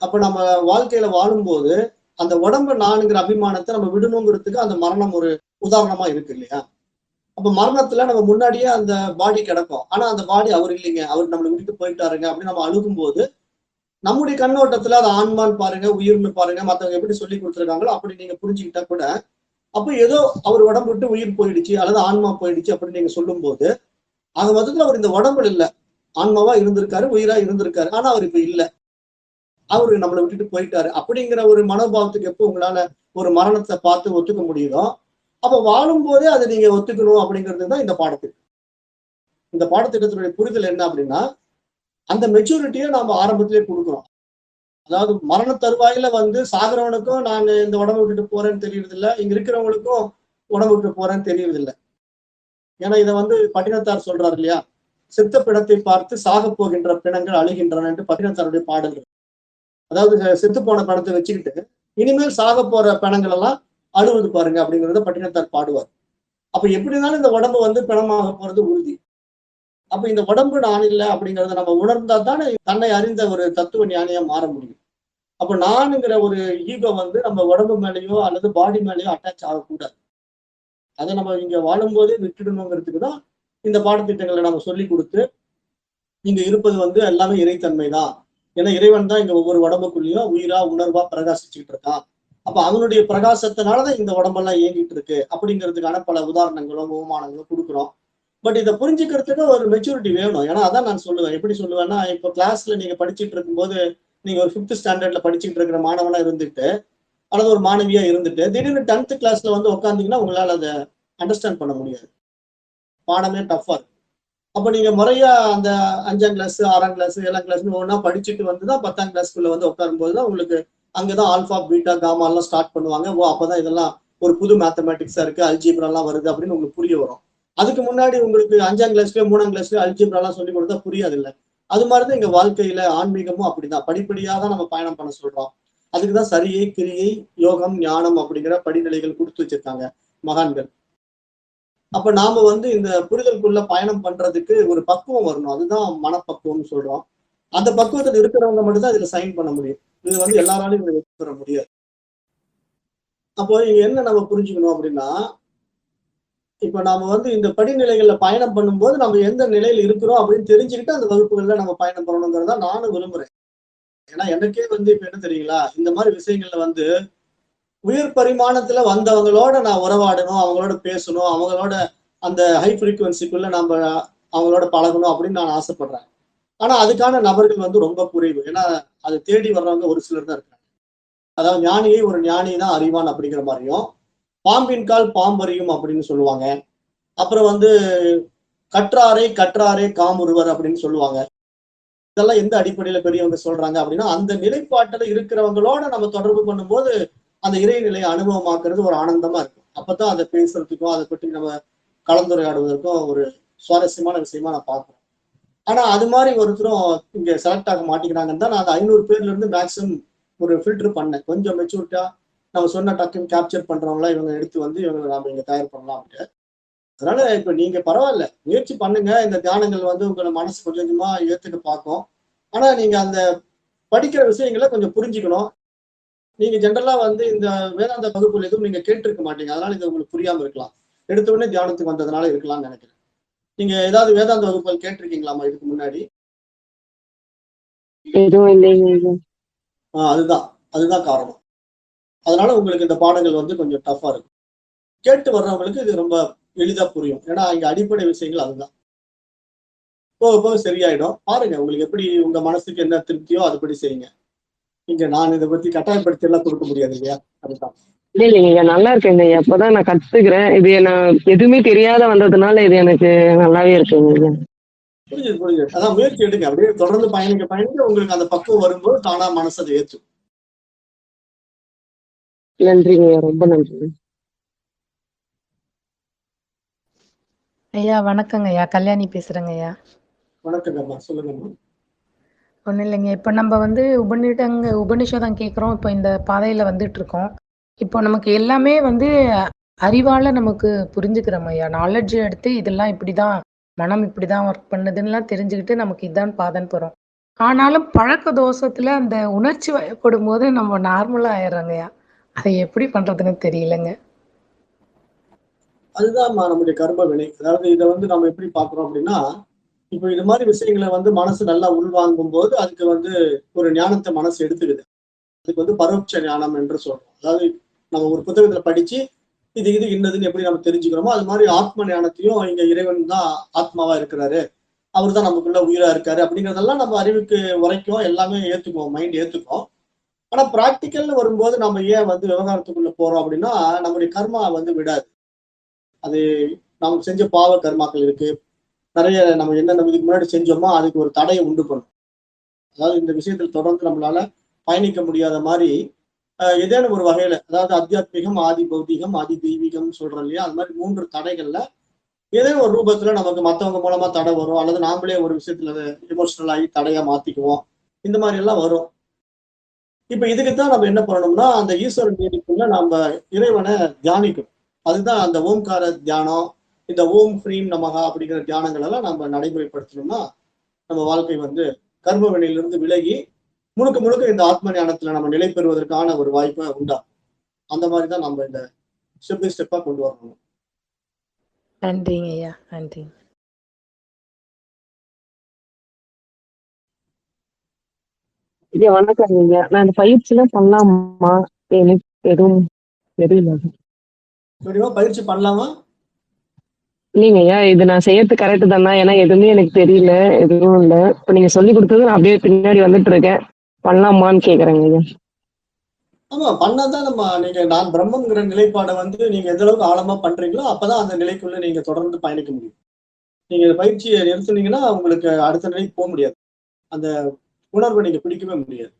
அப்ப நம்ம வாழ்க்கையில வாழும்போது அந்த உடம்பு நானுங்கிற அபிமானத்தை நம்ம விடணுங்கிறதுக்கு அந்த மரணம் ஒரு உதாரணமா இருக்கு இல்லையா? அப்ப மரணத்துல நம்ம முன்னாடியே அந்த பாடி கிடக்கும். ஆனா அந்த பாடி அவர் இல்லைங்க, அவர் நம்மளை விட்டுட்டு போயிட்டாருங்க அப்படின்னு நம்ம அழுகும் போது நம்முடைய கண்ணோட்டத்துல அது ஆன்மான்னு பாருங்க, உயிர்னு பாருங்க, மத்தவங்க எப்படி சொல்லி கொடுத்துருக்காங்களோ அப்படி நீங்க புரிஞ்சுக்கிட்டா கூட, அப்ப ஏதோ அவர் உடம்பு விட்டு உயிர் போயிடுச்சு அல்லது ஆன்மா போயிடுச்சு அப்படின்னு நீங்க சொல்லும் போது, அது மொத்தத்துல அவர் இந்த உடம்புல இல்ல, ஆன்மாவா இருந்திருக்காரு, உயிரா இருந்திருக்காரு. ஆனா அவர் இப்ப இல்ல, அவரு நம்மளை விட்டுட்டு போயிட்டாரு அப்படிங்கிற ஒரு மனோபாவத்துக்கு எப்போ உங்களால ஒரு மரணத்தை பார்த்து ஒத்துக்க முடியுதோ, அப்ப வாழும் போதே அதை நீங்க ஒத்துக்கணும் அப்படிங்கிறது தான் இந்த பாடத்திட்டம். இந்த பாடத்திட்டத்தினுடைய புரிதல் என்ன அப்படின்னா, அந்த மெச்சூரிட்டியை நாம ஆரம்பத்திலே கொடுக்குறோம். அதாவது மரண தருவாயில வந்து சாகுறவனுக்கும் நான் இந்த உடம்பு விட்டுட்டு போறேன்னு தெரியறது இல்ல, இங்க இருக்கிறவங்களுக்கும் உடம்பு விட்டு போறேன்னு தெரியறது இல்ல. ஏன்னா இதை வந்து பட்டினத்தார் சொல்றாரு இல்லையா, செத்த பிணத்தை பார்த்து சாக போகின்ற பிணங்கள் அழுகின்றன பட்டினத்தாருடைய பாடல். அதாவது செத்து போன பிணத்தை வச்சுக்கிட்டு இனிமேல் சாக போற பிணங்கள் எல்லாம் அழுவது பாருங்க அப்படிங்கிறத பட்டினத்தார் பாடுவார். அப்ப எப்படி இருந்தாலும் இந்த உடம்பு வந்து பிணமாக போறது உறுதி. அப்ப இந்த உடம்பு நான் இல்லை அப்படிங்கிறத நம்ம உணர்ந்தா தானே தன்னை அறிந்த ஒரு தத்துவ ஞானியா மாற முடியும். அப்ப நானுங்கிற ஒரு ஈகோ வந்து நம்ம உடம்பு மேலேயோ அல்லது பாடி மேலேயோ அட்டாச் ஆகக்கூடாது. அதை நம்ம இங்க வாழும்போதே விட்டுடணுங்கிறதுக்கு தான் இந்த பாடத்திட்டங்களை நம்ம சொல்லி கொடுத்து, இங்க இருப்பது வந்து எல்லாமே இறைத்தன்மை தான். ஏன்னா இறைவன் தான் இங்க ஒவ்வொரு உடம்புக்குள்ளேயும் உயிரா உணர்வா பிரகாசிச்சுக்கிட்டு இருக்கான். அப்ப அவனுடைய பிரகாசத்தினாலதான் இந்த உடம்பெல்லாம் இயங்கிட்டு இருக்கு அப்படிங்கிறதுக்கான பல உதாரணங்களும் உபமானங்களும் கொடுக்குறோம். பட் இதை புரிஞ்சுக்கிறதுக்கு ஒரு மெச்சூரிட்டி வேணும். ஏன்னா அதான் நான் சொல்லுவேன். எப்படி சொல்லுவேன்னா, இப்போ கிளாஸ்ல நீங்க படிச்சுட்டு இருக்கும்போது நீங்க ஒரு 5th ஸ்டாண்டர்ட்ல படிச்சுட்டு இருக்கிற மாணவனா இருந்துட்டு அல்லது ஒரு மாணவியா இருந்துட்டு திடீர்னு 10th கிளாஸ்ல வந்து உட்காந்தீங்கன்னா உங்களால அதை அண்டர்ஸ்டாண்ட் பண்ண முடியாது. பாடமே டஃபா இருக்கு. அப்ப நீங்க முறையா அந்த 5ஆம் கிளாஸ் 6ஆம் கிளாஸ் 7ஆம் கிளாஸ் ஒவ்வொன்றா படிச்சுட்டு வந்துதான் 10ஆம் கிளாஸ்க்குள்ள வந்து உட்காரும் போதுதான் உங்களுக்கு அங்கதான் ஆல்பா பீட்டா காமா எல்லாம் ஸ்டார்ட் பண்ணுவாங்க. அப்பதான் இதெல்லாம் ஒரு புது மேத்தமேட்டிக்ஸா இருக்கு, அல்ஜீப்ரா எல்லாம் வருது அப்படின்னு உங்களுக்கு புரிய வரும். அதுக்கு முன்னாடி உங்களுக்கு 5ஆம் கிளாஸ்லயோ 3ஆம் கிளாஸ்லயோ அல்ஜீப்ரா எல்லாம் சொல்லி கொடுத்தா புரியாது இல்ல. அது மாதிரிதான் இங்க வாழ்க்கையில ஆன்மீகமும் அப்படிதான், படிப்படியா தான் நம்ம பயணம் பண்ண சொல்றோம். அதுக்குதான் சரியை கிரியை யோகம் ஞானம் அப்படிங்கிற படிநிலைகள் கொடுத்து வச்சிருக்காங்க மகான்கள். அப்ப நாம வந்து இந்த புரிதலுக்குள்ள பயணம் பண்றதுக்கு ஒரு பக்குவம் வரணும். அதுதான் மனப்பக்குவம்னு சொல்றோம். அந்த பக்குவத்தில் இருக்கிறவங்க மட்டும்தான் இதுல சைன் பண்ண முடியும். இது வந்து எல்லாராலையும் இதை வெற்றி பெற முடியாது. அப்போ இங்க என்ன நம்ம புரிஞ்சுக்கணும் அப்படின்னா, இப்ப நாம வந்து இந்த படிநிலைகள்ல பயணம் பண்ணும்போது நம்ம எந்த நிலையில இருக்கிறோம் அப்படின்னு தெரிஞ்சுக்கிட்டு அந்த வகுப்புகள்ல நம்ம பயணம் பண்ணணுங்கிறதா நானும் விரும்புறேன். ஏன்னா எனக்கே வந்து இப்ப என்ன தெரியுங்களா, இந்த மாதிரி விஷயங்கள்ல வந்து உயர் பரிமாணத்துல வந்தவங்களோட நான் உறவாடணும், அவங்களோட பேசணும், அவங்களோட அந்த ஹை ஃப்ரீக்குவன்சிக்குள்ள நம்ம அவங்களோட பழகணும் அப்படின்னு நான் ஆசைப்படுறேன். ஆனா அதுக்கான நபர்கள் வந்து ரொம்ப குறைவு. ஏன்னா அதை தேடி வர்றவங்க ஒரு சிலர் தான் இருக்காங்க. அதாவது ஞானியை ஒரு ஞானி தான் அறிவான் அப்படிங்கிற மாதிரியும், பாம்பின் கால் பாம்பறியும் அப்படின்னு சொல்லுவாங்க. அப்புறம் வந்து கற்றாரை கற்றாரே காமுறுவர் அப்படின்னு சொல்லுவாங்க. இதெல்லாம் எந்த அடிப்படையில பெரியவங்க சொல்றாங்க அப்படின்னா, அந்த நிலைப்பாட்டுல இருக்கிறவங்களோட நம்ம தொடர்பு பண்ணும்போது அந்த இறைநிலையை அனுபவமாக்குறது ஒரு ஆனந்தமா இருக்கும். அப்பதான் அதை பேசுறதுக்கும் அதை பற்றி நம்ம கலந்துரையாடுவதற்கும் ஒரு சுவாரஸ்யமான விஷயமா நான் பார்க்கிறேன். ஆனா அது மாதிரி ஒருத்தரும் இங்க செலக்ட் ஆக மாட்டேங்கிறாங்கன்னு தான் நான் அந்த 500 பேர்ல இருந்து மேக்ஸிமம் ஒரு ஃபில்டர் பண்ணேன். கொஞ்சம் மெச்சூரிட்டா நம்ம சொன்ன டக்குன்னு கேப்சர் பண்றவங்களா இவங்க எடுத்து வந்து இவங்க நாம இங்க தயார் பண்ணலாம் அப்படின்ட்டு. அதனால இப்ப நீங்க பரவாயில்ல முயற்சி பண்ணுங்க. இந்த தியானங்கள் வந்து உங்களை மனசு கொஞ்சம் கொஞ்சமா ஏத்துக்க பார்க்கும். ஆனா நீங்க அந்த படிக்கிற விஷயங்களை கொஞ்சம் புரிஞ்சுக்கணும். நீங்க ஜென்ரலா வந்து இந்த வேதாந்த வகுப்புகள் எதுவும் நீங்க கேட்டிருக்க மாட்டீங்க. அதனால இது உங்களுக்கு புரியாம இருக்கலாம். எடுத்த உடனே தியானத்துக்கு வந்ததுனால இருக்கலாம்னு நினைக்கிறேன். நீங்க ஏதாவது வேதாந்த வகுப்புகள் கேட்டிருக்கீங்களாமா இதுக்கு முன்னாடி? எதுவும் இல்லைங்க. அதுதான் காரணம். அதனால உங்களுக்கு இந்த பாடங்கள் வந்து கொஞ்சம் டஃபா இருக்கும். கேட்டு வர்றவங்களுக்கு இது ரொம்ப எளிதா புரியும். ஏன்னா இங்க அடிப்படை விஷயங்கள் அதுதான். போக போக சரியாயிடும். பாருங்க உங்களுக்கு எப்படி உங்க மனசுக்கு என்ன திருப்தியோ அதுபடி செய்யுங்க. இங்க நான் இதை பத்தி கட்டாயப்படுத்தி எல்லாம் கொடுக்க முடியாது இல்லையா? அதுதான். இல்லைங்க, நல்லா இருக்குங்க. அப்பதான் நான் கத்துக்கிறேன். இது நான் எதுவுமே தெரியாத வந்ததுனால இது எனக்கு நல்லாவே இருக்குங்க. புரியுது. அதான் முயற்சி எடுங்க. அப்படியே தொடர்ந்து பயணிக்க உங்களுக்கு அந்த பக்குவம் வரும்போது தானா மனசு அதை ஏற்றும். நன்றிங்க, ரொம்ப நன்றி. ஐயா வணக்கங்க ஐயா, கல்யாணி பேசுறேங்க ஐயா. வணக்கங்கம்மா, சொல்லுங்கம்மா. ஒன்றும் இல்லைங்க, இப்போ நம்ம வந்து உபனிஷதம் கேட்குறோம். இப்போ இந்த பாதையில் வந்துட்டு இருக்கோம். இப்போ நமக்கு எல்லாமே வந்து அறிவால் நமக்கு புரிஞ்சுக்கிறோம் ஐயா. நாலேஜ் எடுத்து இதெல்லாம் இப்படி தான் மனம் இப்படி தான் ஒர்க் பண்ணுதுன்னெலாம் தெரிஞ்சுக்கிட்டு நமக்கு இதுதான் பாதைன்னு போகிறோம். ஆனாலும் பழக்க தோஷத்தில் அந்த உணர்ச்சி வயப்படும் போது நம்ம நார்மலாக ஆயிடுறோங்க ஐயா. அதை எப்படி பண்ணுறதுன்னு தெரியலங்க. அதுதான் நம்முடைய கர்ம வினை. அதாவது இதை வந்து நம்ம எப்படி பார்க்கிறோம் அப்படின்னா, இப்போ இது மாதிரி விஷயங்களை வந்து மனசு நல்லா உள்வாங்கும் போது அதுக்கு வந்து ஒரு ஞானத்தை மனசு எடுத்துக்குது. அதுக்கு வந்து பரோட்ச ஞானம் என்று சொல்றோம். அதாவது நம்ம ஒரு புத்தகத்துல படிச்சு இது இது இன்னதுன்னு எப்படி நம்ம தெரிஞ்சுக்கிறோமோ அது மாதிரி ஆத்ம ஞானத்தையும் இங்க இறைவன் தான் ஆத்மாவா இருக்கிறாரு, அவர் தான் நமக்குள்ள உயிரா இருக்காரு அப்படிங்கிறதெல்லாம் நம்ம அறிவுக்கு உரைக்கும், எல்லாமே ஏத்துக்குவோம், மைண்ட் ஏத்துக்கும். ஆனா பிராக்டிக்கல்னு வரும்போது நம்ம ஏன் வந்து விவகாரத்துக்குள்ள போறோம் அப்படின்னா, நம்முடைய கர்மா வந்து விடாது. அது நமக்கு செஞ்ச பாவ கர்மாக்கள் இருக்கு. நிறைய நம்ம என்னென்ன இதுக்கு முன்னாடி செஞ்சோமோ அதுக்கு ஒரு தடையை உண்டு பண்ணும். அதாவது இந்த விஷயத்தில் தொடர்ந்து நம்மளால பயணிக்க முடியாத மாதிரி ஏதேனும் ஒரு வகையில, அதாவது அத்தியாத்மிகம், ஆதி பௌத்திகம், ஆதி தெய்வீகம் சொல்றோம் இல்லையா, அது மாதிரி 3 தடைகள்ல ஏதேனும் ஒரு ரூபத்துல நமக்கு மத்தவங்க மூலமா தடை வரும், அல்லது நாமளே ஒரு விஷயத்துல எமோஷனல் ஆகி தடையா மாத்திக்குவோம். இந்த மாதிரி எல்லாம் வரும். இப்ப இதுக்குத்தான் நம்ம என்ன பண்ணணும்னா, அந்த ஈஸ்வரன் தேடிக்குள்ள நம்ம இறைவனை தியானிக்கணும். அதுதான் அந்த ஓம்கார தியானம், இந்த ஓம் ஹ்ரீம் நமகா அப்படிங்கிற தியானங்கள் எல்லாம் நம்ம நடைமுறைப்படுத்தணும்னா நம்ம வாழ்க்கை வந்து கர்ம வினையிலிருந்து விலகி முழுக்க முழுக்க இந்த ஆத்ம ஞானத்துல நம்ம நிலை பெறுவதற்கான ஒரு வாய்ப்பை உண்டாகும். அந்த மாதிரி தான் நம்ம இந்த ஸ்டெப் பை ஸ்டெப்பா கொண்டு வரணும். நன்றிங்க ஐயா, நன்றி. ஐயா வணக்கம் ஐயா. நான் இந்த பயிற்சி எல்லாம் பண்ணலாமா? எனக்கு எதுவும் தெரியல. சரிவா, பயிற்சி பண்ணலாமா? இல்லைங்க ஐயா, இது நான் செய்யறது கரெக்ட் தானா? ஏன்னா எதுவுமே எனக்கு தெரியல, எதுவும் இல்லை. இப்ப நீங்க சொல்லி கொடுத்தது நான் அப்படியே பின்னாடி வந்துட்டு இருக்கேன். பண்ணலாமான்னு கேக்குறேங்க ஐயா. ஆமா, பண்ணாதான் நீங்க நான் பிரம்மங்கிற நிலைப்பாடை வந்து நீங்க எந்த அளவுக்கு ஆழமா பண்றீங்களோ அப்பதான் அந்த நிலைக்குள்ள நீங்க தொடர்ந்து பயணிக்க முடியும். நீங்க இந்த பயிற்சியை நிறுத்துனீங்கன்னா உங்களுக்கு அடுத்த நிலைக்கு போக முடியாது. அந்த உணர்வை நீங்க பிடிக்கவே முடியாது.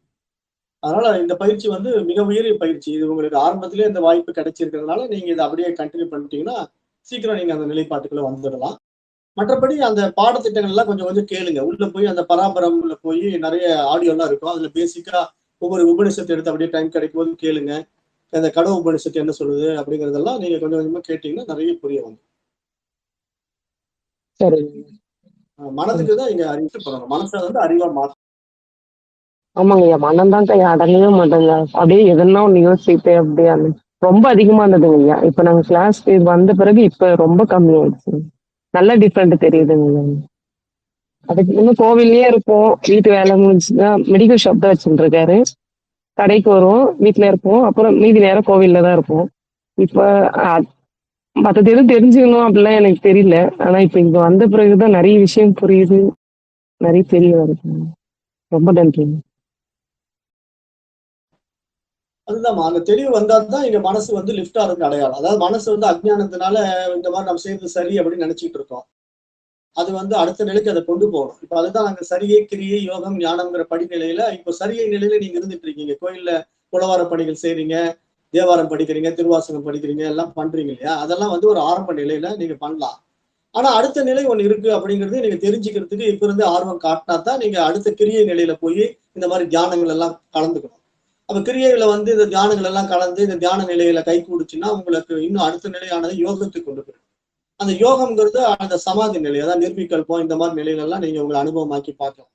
அதனால இந்த பயிற்சி வந்து மிக உயரிய பயிற்சி. இது உங்களுக்கு ஆரம்பத்திலேயே இந்த வாய்ப்பு கிடைச்சிருக்கிறதுனால நீங்க இதை அப்படியே கண்டினியூ பண்ணிட்டீங்கன்னா சீக்கிரம் நீங்க அந்த நிலைப்பாட்டுக்குள்ள வந்துடலாம். மற்றபடி அந்த பாடத்திட்டங்கள் எல்லாம் கொஞ்சம் கொஞ்சம் கேளுங்க. உள்ள போய் அந்த பராபரம்ல போய் நிறைய ஆடியோ எல்லாம் இருக்கும். அதுல பேசிக்கா ஒவ்வொரு உபநிஷத்தை எடுத்து அப்படியே டைம் கிடைக்கும் போது கேளுங்க. அந்த கடவு உபநிஷத்து என்ன சொல்லுது அப்படிங்கிறதெல்லாம் நீங்க கொஞ்சம் கொஞ்சமா கேட்டீங்கன்னா நிறைய புரிய வரும். சரி. மனதுக்கு தான் இங்க அறிவு பண்ணணும். மனசை வந்து அறிவா மாற்றணும். ஆமாங்க ஐயா, மனம் தான் கையா அடங்கவே மாட்டேங்க. அப்படியே எதனா ஒண்ணு யோசிச்சுட்டு அப்படியே ரொம்ப அதிகமா இருந்ததுங்க ஐயா. இப்ப நாங்க கிளாஸ் வந்த பிறகு இப்ப ரொம்ப கம்மியாயிடுச்சு. நல்ல டிஃப்ரெண்ட் தெரியுதுங்க ஐயா. அதுக்கு முன்ன கோவில்லயே இருப்போம். வீட்டு வேலை முடிச்சுன்னா மெடிக்கல் ஷாப் தான் வச்சுட்டு இருக்காரு. கடைக்கு வருவோம், வீட்டுல இருப்போம், அப்புறம் மீதி நேரம் கோவில்ல தான் இருப்போம். இப்ப மற்றது எதுவும் தெரிஞ்சுக்கணும் அப்படிலாம் எனக்கு தெரியல. ஆனா இப்ப இங்க வந்த பிறகுதான் நிறைய விஷயம் புரியுது, நிறைய தெரிய வருது. ரொம்ப நன்றிங்க. அதுதான் அந்த தெளிவு வந்தா தான் இங்க மனசு வந்து லிஃப்ட் ஆகிறதுக்கு அடையாளம். அதாவது மனசு வந்து அஜ்ஞானத்தினால இந்த மாதிரி நம்ம செய்யறது சரி அப்படின்னு நினைச்சிட்டு இருக்கோம். அது வந்து அடுத்த நிலைக்கு அதை கொண்டு போகணும். இப்ப அதுதான் நாங்க சரியை, கிரியை, யோகம், ஞானம்ங்கிற படிநிலையில இப்போ சரியை நிலையில நீங்க இருந்துட்டு இருக்கீங்க. கோயில்ல உழவார பணிகள் செய்றீங்க, தேவாரம் படிக்கிறீங்க, திருவாசகம் படிக்கிறீங்க, எல்லாம் பண்றீங்க இல்லையா? அதெல்லாம் வந்து ஒரு ஆரம்ப நிலையில நீங்க பண்ணலாம். ஆனா அடுத்த நிலை ஒண்ணு இருக்கு அப்படிங்கிறது நீங்க தெரிஞ்சுக்கிறதுக்கு இப்ப இருந்து ஆர்வம் காட்டினா தான் நீங்க அடுத்த கிரியை நிலையில போய் இந்த மாதிரி தியானங்கள் எல்லாம் கலந்துக்கணும். அப்ப கிரியைகளை வந்து இந்த தியானங்கள் எல்லாம் கலந்து இந்த தியான நிலையில கை கூடுச்சுன்னா உங்களுக்கு இன்னும் அடுத்த நிலையானது யோகத்துக்கு கொண்டு போயிடும். அந்த யோகம்ங்கிறது அந்த சமாதி நிலை, அதாவது நிர்விகல்பம், இந்த மாதிரி நிலையில எல்லாம் நீங்க உங்களை அனுபவமாக்கி பார்க்கலாம்.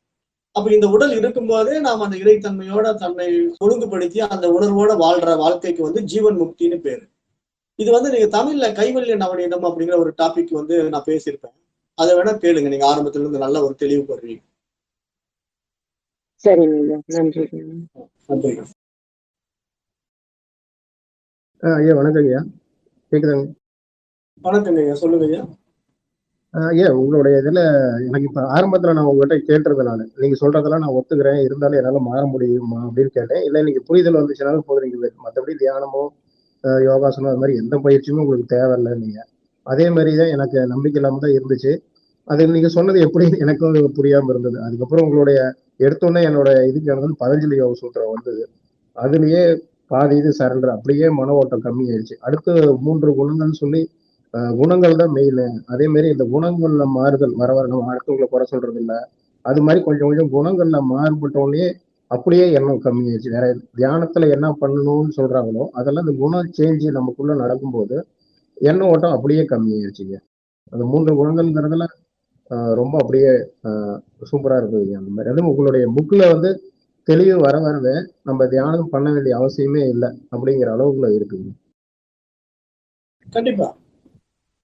அப்ப இந்த உடல் இருக்கும்போதே நாம் அந்த இறைத்தன்மையோட தன்னை ஒழுங்குபடுத்தி அந்த உணர்வோட வாழ்ற வாழ்க்கைக்கு வந்து ஜீவன் முக்தின்னு பேரு. இது வந்து நீங்க தமிழ்ல கைவல்ய நவநீதம் அப்படிங்கிற ஒரு டாபிக் வந்து நான் பேசியிருப்பேன். அதை வேணா கேளுங்க. நீங்க ஆரம்பத்துல இருந்து நல்ல ஒரு தெளிவு பெறுவீங்க. சரிங்க, நன்றி. நன்றி. ஐயா வணக்கம் ஐயா, கேக்குதாங்க? வணக்கங்க ஐயா, சொல்லுங்க ஐயா. ஐயா உங்களுடைய இதுல எனக்கு இப்ப ஆரம்பத்துல நான் உங்ககிட்ட கேட்டிருந்தேன். நீங்க சொல்றதெல்லாம் நான் ஒத்துக்கிறேன், இருந்தாலும் என்னால மாற முடியுமா அப்படின்னு கேட்டேன். இல்ல நீங்க புரிதல் வந்துச்சுனாலும் போதும், நீங்க மற்றபடி தியானமோ யோகாசனம் அது மாதிரி எந்த பயிற்சியுமே உங்களுக்கு தேவையில்லை நீங்க. அதே மாதிரிதான் எனக்கு நம்பிக்கை இல்லாம தான் இருந்துச்சு. அது நீங்க சொன்னது எப்படி எனக்கும் புரியாம இருந்தது. அதுக்கப்புறம் உங்களுடைய எடுத்தோடனே என்னோட இதுக்கு எனக்கு வந்து பதஞ்சலி யோக சூத்திரம் வந்தது. அதுலயே பாதி இது சரண்டர், அப்படியே மன ஓட்டம் கம்மி ஆயிடுச்சு. அடுத்து 3 குணங்கள்னு சொல்லி குணங்கள் தான் மெயின். அதே மாதிரி இந்த குணங்கள்ல மாறுதல் வர வர நம்ம அடுத்தவங்களை குறை சொல்றது இல்லை. அது மாதிரி கொஞ்சம் கொஞ்சம் குணங்கள்ல மாறுபட்டோடனே அப்படியே எண்ணம் கம்மியாயிடுச்சு. வேற தியானத்துல என்ன பண்ணணும்னு சொல்றாங்களோ அதெல்லாம் இந்த குணம் சேஞ்ச் நமக்குள்ள நடக்கும்போது எண்ண ஓட்டம் அப்படியே கம்மியாயிடுச்சுங்க. அந்த 3 குணங்கள்ங்கிறதுல ரொம்ப அப்படியே சூப்பரா இருக்குதுங்க. அந்த மாதிரி அதுவும் உங்களுடைய புக்ல வந்து தெளிவு வர வரவே நம்ம தியானம் பண்ண வேண்டிய அவசியமே இல்லை அப்படிங்கிற அளவுக்குள்ள இருக்குங்க. கண்டிப்பா.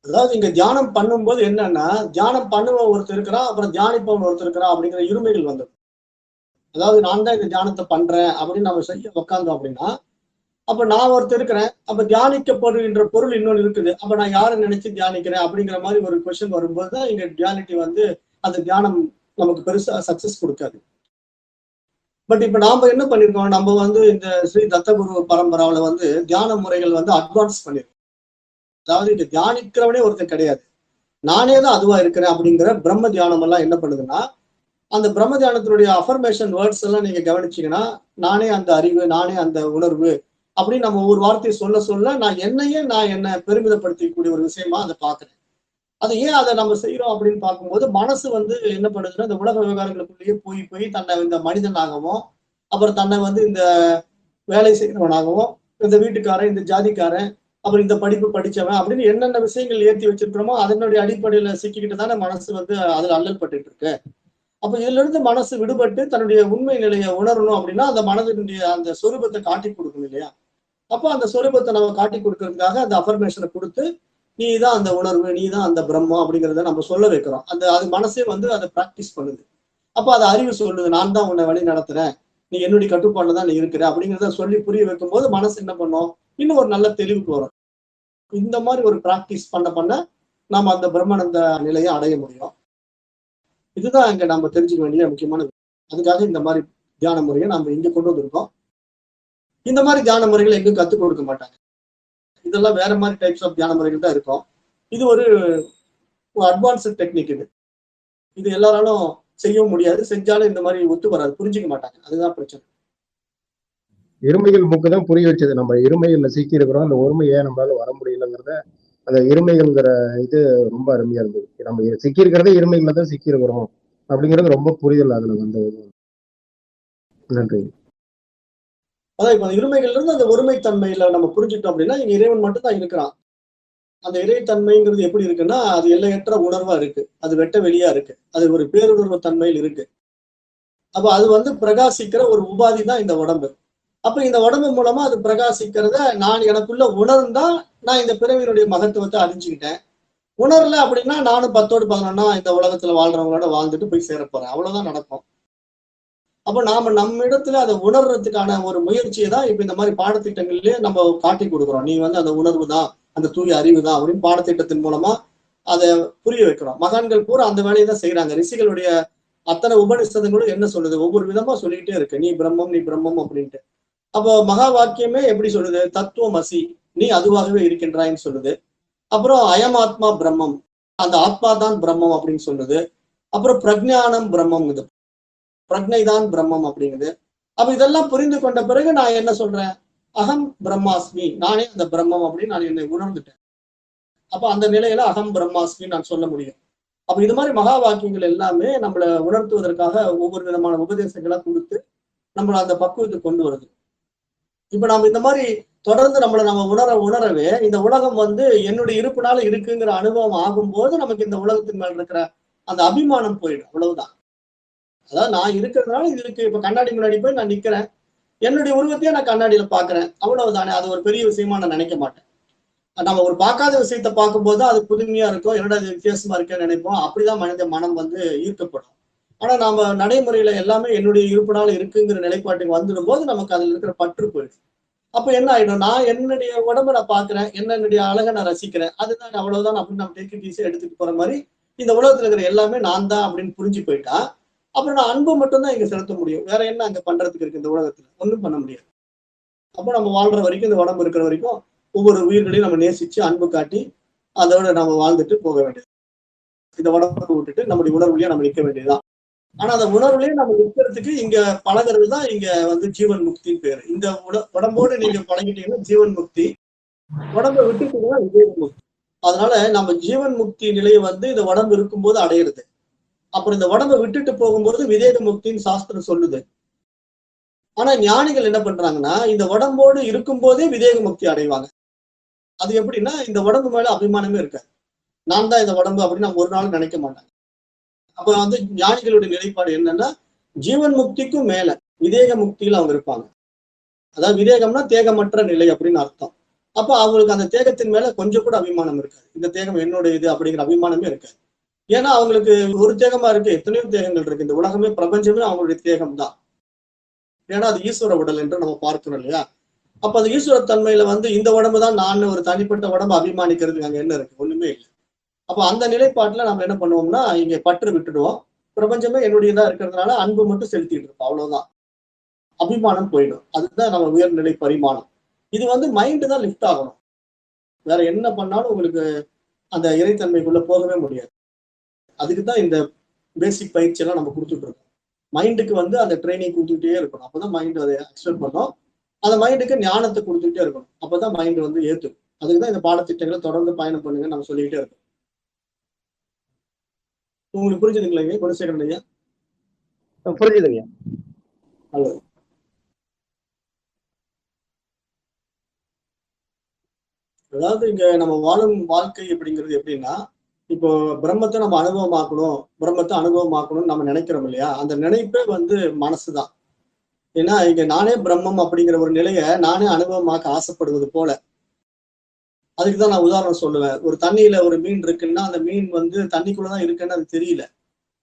அதாவது இங்க தியானம் பண்ணும்போது என்னன்னா, தியானம் பண்ணுவன் ஒருத்தர் இருக்கிறான், அப்புறம் தியானிப்பவன் ஒருத்தர் இருக்கிறான் அப்படிங்கிற இருமைகள் வந்துடும். அதாவது நான் தான் இந்த தியானத்தை பண்றேன் அப்படின்னு நம்ம செய்ய உட்காந்தோம் அப்படின்னா, அப்ப நான் ஒருத்தர் இருக்கிறேன், அப்ப தியானிக்கப்படுகின்ற பொருள் இன்னொன்று இருக்குது. அப்ப நான் யாரை நினைச்சு தியானிக்கிறேன் அப்படிங்கிற மாதிரி ஒரு கொஸ்டின் வரும்போது தான் இங்க ரியாலிட்டி வந்து அந்த தியானம் நமக்கு பெருசா சக்சஸ் கொடுக்காது. பட் இப்ப நாம என்ன பண்ணிருக்கோம், நம்ம வந்து இந்த ஸ்ரீ தத்தகுரு பரம்பராவில வந்து தியான முறைகள் வந்து அட்வான்ஸ் பண்ணிருக்கோம். அதாவது இங்க தியானிக்கிறவனே ஒருத்தர் கிடையாது, நானே தான் அதுவா இருக்கிறேன் அப்படிங்கிற பிரம்ம தியானம் எல்லாம் என்ன பண்ணுதுன்னா, அந்த பிரம்ம தியானத்தினுடைய அஃபர்மேஷன் வேர்ட்ஸ் எல்லாம் நீங்க கவனிச்சீங்கன்னா, நானே அந்த அறிவு, நானே அந்த உணர்வு அப்படின்னு நம்ம ஒரு வார்த்தையை சொல்ல சொல்ல நான் என்ன பெருமிதப்படுத்திக்கூடிய ஒரு விஷயமா அதை பாக்குறேன். அது ஏன் அதை நம்ம செய்யறோம் அப்படின்னு பார்க்கும்போது, மனசு வந்து என்ன பண்ணுதுன்னா, இந்த உலக விவகாரங்களுக்குள்ளேயே போய் போய் தன்னை இந்த மனிதனாகவும், அப்புறம் தன்னை வந்து இந்த வேலை செய்கிறவனாகவும், இந்த வீட்டுக்காரன், இந்த ஜாதிக்காரன், அப்புறம் இந்த படிப்பு படிச்சவன் அப்படின்னு என்னென்ன விஷயங்கள் ஏற்றி வச்சிருக்கிறோமோ அதனுடைய அடிப்படையில சிக்கிக்கிட்டு தானே மனசு வந்து அதுல அல்லல் பட்டுட்டு இருக்கு. அப்ப இதுல இருந்து மனசு விடுபட்டு தன்னுடைய உண்மை நிலையை உணரணும் அப்படின்னா, அந்த மனதினுடைய அந்த சொரூபத்தை காட்டி கொடுக்கணும் இல்லையா? அப்போ அந்த சொரூபத்தை நம்ம காட்டி கொடுக்கறதுக்காக அந்த அஃபர்மேஷனை கொடுத்து, நீ தான் அந்த உணர்வு, நீ தான் அந்த பிரம்மம் அப்படிங்கிறத நம்ம சொல்ல வைக்கிறோம். அது மனசே வந்து அதை பிராக்டிஸ் பண்ணுது. அப்போ அது அறிவு சொல்லுது, நான் தான் உன்னை வழி நடத்துறேன், நீ என்னுடைய கட்டுப்பாடுல தான் நீ இருக்கிற அப்படிங்கிறத சொல்லி புரிய வைக்கும் போது மனசு என்ன பண்ணும், இன்னும் ஒரு நல்ல தெளிவுக்கு வரும். இந்த மாதிரி ஒரு பிராக்டிஸ் பண்ண பண்ண நாம அந்த பிரம்மானந்த நிலையை அடைய முடியும். இதுதான் இங்க நம்ம தெரிஞ்சுக்க வேண்டிய முக்கியமான. அதுக்காக இந்த மாதிரி தியான முறையை நம்ம இங்க கொண்டு வந்திருக்கோம். இந்த மாதிரி தியான முறைகளை எங்கும் கத்துக் கொடுக்க மாட்டாங்க. இதெல்லாம் வேற மாதிரி டைப்ஸ் ஆஃப் தியான முறைகள் தான் இருக்கும். இது ஒரு அட்வான்ஸ்டு டெக்னிக். இது எல்லாராலும் செய்யவும் முடியாது, செஞ்சாலும் இந்த மாதிரி ஒத்து வராது, புரிஞ்சுக்க மாட்டாங்க. அதுதான் பிரச்சனை. இருமைகள் புக்கு தான் புரிய வச்சது. நம்ம இருமைகள்ல சிக்கி இருக்கிறோம், அந்த ஒருமையை நம்மளால வர முடியலங்கிறத அந்த இருமைகள்ங்கிற இது ரொம்ப அருமையா இருந்தது. நம்ம சிக்கி இருக்கிறதே இருமைகள்ல தான் சிக்கி இருக்கிறோம் அப்படிங்கிறது ரொம்ப புரிதல் அதுல வந்தது. நன்றி. அதான் இப்ப இருமைகள்ல இருந்து அந்த ஒருமைத்தன்மையில நம்ம புரிஞ்சுட்டோம் அப்படின்னா, இங்க இறைவன் மட்டும் தான் இருக்கிறான். அந்த இறைத்தன்மைங்கிறது எப்படி இருக்குன்னா, அது எல்லையற்ற உணர்வா இருக்கு, அது வெட்ட வெளியா இருக்கு, அது ஒரு பேருணர்வு தன்மையில் இருக்கு. அப்ப அது வந்து பிரகாசிக்கிற ஒரு உபாதி தான் இந்த உடம்பு. அப்ப இந்த உடம்பு மூலமா அது பிரகாசிக்கிறத நான் எனக்குள்ள உணர்ந்தா நான் இந்த பிறவியினுடைய மகத்துவத்தை அறிஞ்சுக்கிட்டேன். உணரல அப்படின்னா நானும் 10ஓடு 11 இந்த உலகத்துல வாழ்றவங்களோட வாழ்ந்துட்டு போய் சேரப்போறேன். அவ்வளவுதான் நடக்கும். அப்ப நாம நம்ம இடத்துல அதை உணர்றதுக்கான ஒரு முயற்சியை தான் இப்ப இந்த மாதிரி பாடத்திட்டங்கள்லயே நம்ம காட்டி கொடுக்குறோம். நீ வந்து அந்த உணர்வு தான், அந்த தூய அறிவு தான் அப்படின்னு பாடத்திட்டத்தின் மூலமா அதை புரிய வைக்கிறோம். மகான்கள் பூரா அந்த வேலையை தான் செய்யறாங்க. ரிஷிகளுடைய அத்தனை உபநிஷதங்களும் என்ன சொல்லுது, ஒவ்வொரு விதமா சொல்லிக்கிட்டே இருக்கு, நீ பிரம்மம், நீ பிரம்மம் அப்படின்ட்டு. அப்போ மகா வாக்கியமே எப்படி சொல்லுது, தத்துவம் அசி, நீ அதுவாகவே இருக்கின்றாய்ன்னு சொல்லுது. அப்புறம் அயம் ஆத்மா பிரம்மம், அந்த ஆத்மா தான் பிரம்மம் அப்படின்னு சொல்லுது. அப்புறம் பிரஜானம் பிரம்மம், இது பிரக்ஞை தான் பிரம்மம் அப்படிங்குது. அப்ப இதெல்லாம் புரிந்து கொண்ட பிறகு நான் என்ன சொல்றேன், அகம் பிரம்மாஸ்மி, நானே அந்த பிரம்மம் அப்படின்னு நான் என்னை உணர்ந்துட்டேன். அப்ப அந்த நிலையில அகம் பிரம்மாஸ்மி நான் சொல்ல முடியும். அப்ப இது மாதிரி மகா வாக்கியங்கள் எல்லாமே நம்மளை உணர்த்துவதற்காக ஒவ்வொரு விதமான உபதேசங்களா கொடுத்து நம்மளை அந்த பக்குவத்துக்கு கொண்டு வருது. இப்ப நம்ம இந்த மாதிரி தொடர்ந்து நம்மளை நம்ம உணரவே இந்த உலகம் வந்து என்னுடைய இருப்புனால இருக்குங்கிற அனுபவம் ஆகும்போது நமக்கு இந்த உலகத்தின் மேல இருக்கிற அந்த அபிமானம் போயிடும். அவ்வளவுதான். அதாவது நான் இருக்கிறதுனால இது இருக்கு. இப்ப கண்ணாடி முன்னாடி போய் நான் நிக்கிறேன், என்னுடைய உருவத்தையே நான் கண்ணாடியில பாக்குறேன், அவ்வளவுதானே. அது ஒரு பெரிய விஷயமா நான் நினைக்க மாட்டேன். நம்ம ஒரு பார்க்காத விஷயத்த பார்க்கும்போது அது புதுமையா இருக்கும், என்னோட அது வித்தியாசமா இருக்கேன்னு நினைப்போம். அப்படிதான் மனித மனம் வந்து ஈர்க்கப்படும். ஆனா நாம நடைமுறையில எல்லாமே என்னுடைய இருப்புனால இருக்குங்கிற நிலைப்பாட்டுக்கு வந்துடும் போது நமக்கு அதுல இருக்கிற பற்று போயிடுது. அப்ப என்ன ஆயிடும், நான் என்னுடைய உடம்ப நான் பாக்குறேன், என்னுடைய அழகை நான் ரசிக்கிறேன், அதுதான் அவ்வளவுதான் அப்படின்னு நம்ம டேக் இட் ஈஸியா எடுத்துட்டு போற மாதிரி இந்த உலகத்துல இருக்கிற எல்லாமே நான் தான் அப்படின்னு புரிஞ்சு போயிட்டா அப்புறம் நான் அன்பு மட்டும்தான் இங்க செலுத்த முடியும். வேற என்ன அங்க பண்றதுக்கு இருக்கு இந்த உலகத்துல, ஒண்ணும் பண்ண முடியாது. அப்ப நம்ம வாழ்ற வரைக்கும், இந்த உடம்பு இருக்கிற வரைக்கும் ஒவ்வொரு உயிர்களையும் நம்ம நேசிச்சு அன்பு காட்டி அதோட நம்ம வாழ்ந்துட்டு போக வேண்டியது. இந்த உடம்பை விட்டுட்டு நம்முடைய உணர்வுலயே நம்ம நிற்க வேண்டியதுதான். ஆனா அந்த உணர்வுலயே நம்ம நிற்கிறதுக்கு இங்க பழகிறது தான் இங்க வந்து ஜீவன் முக்தின்னு பேரு. இந்த உடம்போடு நீங்க பழகிட்டீங்கன்னா ஜீவன் முக்தி, உடம்பை விட்டுட்டீங்கன்னா விவேக முக்தி. அதனால நம்ம ஜீவன் முக்தி நிலையை வந்து இந்த உடம்பு இருக்கும்போது அடையிறது. அப்புறம் இந்த உடம்பை விட்டுட்டு போகும்போது விதேக முக்தின்னு சாஸ்திரம் சொல்லுது. ஆனா ஞானிகள் என்ன பண்றாங்கன்னா, இந்த உடம்போடு இருக்கும்போதே விதேக முக்தி அடைவாங்க. அது எப்படின்னா, இந்த உடம்பு மேல அபிமானமே இருக்காது. நான் தான் இந்த உடம்பு அப்படின்னு நம்ம ஒரு நாள் நினைக்க மாட்டாங்க. அப்ப வந்து ஞானிகளுடைய நிலைப்பாடு என்னன்னா, ஜீவன் முக்திக்கும் மேல விதேக முக்தியில அவங்க இருப்பாங்க. அதாவது விதேகம்னா தேகமற்ற நிலை அப்படின்னு அர்த்தம். அப்ப அவங்களுக்கு அந்த தேகத்தின் மேல கொஞ்சம் கூட அபிமானம் இருக்காது. இந்த தேகம் என்னுடைய இது அப்படிங்கிற அபிமானமே இருக்காது. ஏன்னா அவங்களுக்கு ஒரு தேகமா இருக்கு, எத்தனையோ தேகங்கள் இருக்கு. இந்த உலகமே பிரபஞ்சமே அவங்களுடைய தேகம் தான். ஏன்னா அது ஈஸ்வர உடல் என்று நம்ம பார்க்கிறோம் இல்லையா? அப்ப அந்த ஈஸ்வர தன்மையில இந்த உடம்பு தான் நான் ஒரு தனிப்பட்ட உடம்பு அபிமானிக்கிறதுக்கு அங்க என்ன இருக்கு? ஒண்ணுமே இல்லை. அப்ப அந்த நிலைப்பாட்டுல நம்ம என்ன பண்ணுவோம்னா, இங்க பற்று விட்டுடுவோம். பிரபஞ்சமே என்னுடையதா இருக்கிறதுனால அன்பு மட்டும் செலுத்திட்டு இருப்போம், அவ்வளவுதான். அபிமானம் போயிடும். அதுதான் நம்ம உயர்நிலை பரிமாணம். இது மைண்டு தான் லிஃப்ட் ஆகணும். வேற என்ன பண்ணாலும் உங்களுக்கு அந்த இறைத்தன்மைக்குள்ள போகவே முடியாது. அதுக்கு தான் இந்த பேசிக் பயிற்சி எல்லாம் நம்ம கொடுத்துட்டு இருக்கோம். மைண்டுக்கு அந்த ட்ரைனிங் கொடுத்துட்டே இருக்கணும். அப்பதான் மைண்ட் அதை அக்செப்ட் பண்ணும். அந்த மைண்டுக்கு ஞானத்தை கொடுத்துட்டே இருக்கணும். அப்பதான் மைண்ட் ஏத்துக்கும். அதுக்குதான் இந்த பாடத்திட்டங்களை தொடர்ந்து பயணம் பண்ணுங்க நம்ம சொல்லிக்கிட்டே இருக்கோம். உங்களுக்கு புரிஞ்சுதுங்களா குணசேகரன் ஐயா? புரிஞ்சுதுங்க. நல்லது. அதாவது இங்க நம்ம வாழும் வாழ்க்கை அப்படிங்கிறது எப்படின்னா, இப்போ பிரம்மத்தை நம்ம அனுபவமாக்கணும், பிரம்மத்தை அனுபவமாக்கணும்னு நம்ம நினைக்கிறோம் இல்லையா? அந்த நினைப்பே மனசுதான். ஏன்னா இங்க நானே பிரம்மம் அப்படிங்கிற ஒரு நிலையை நானே அனுபவமாக்க ஆசைப்படுவது போல. அதுக்குதான் நான் உதாரணம் சொல்லுவேன். ஒரு தண்ணியில ஒரு மீன் இருக்குன்னா அந்த மீன் தண்ணிக்குள்ளதான் இருக்குன்னு அது தெரியல.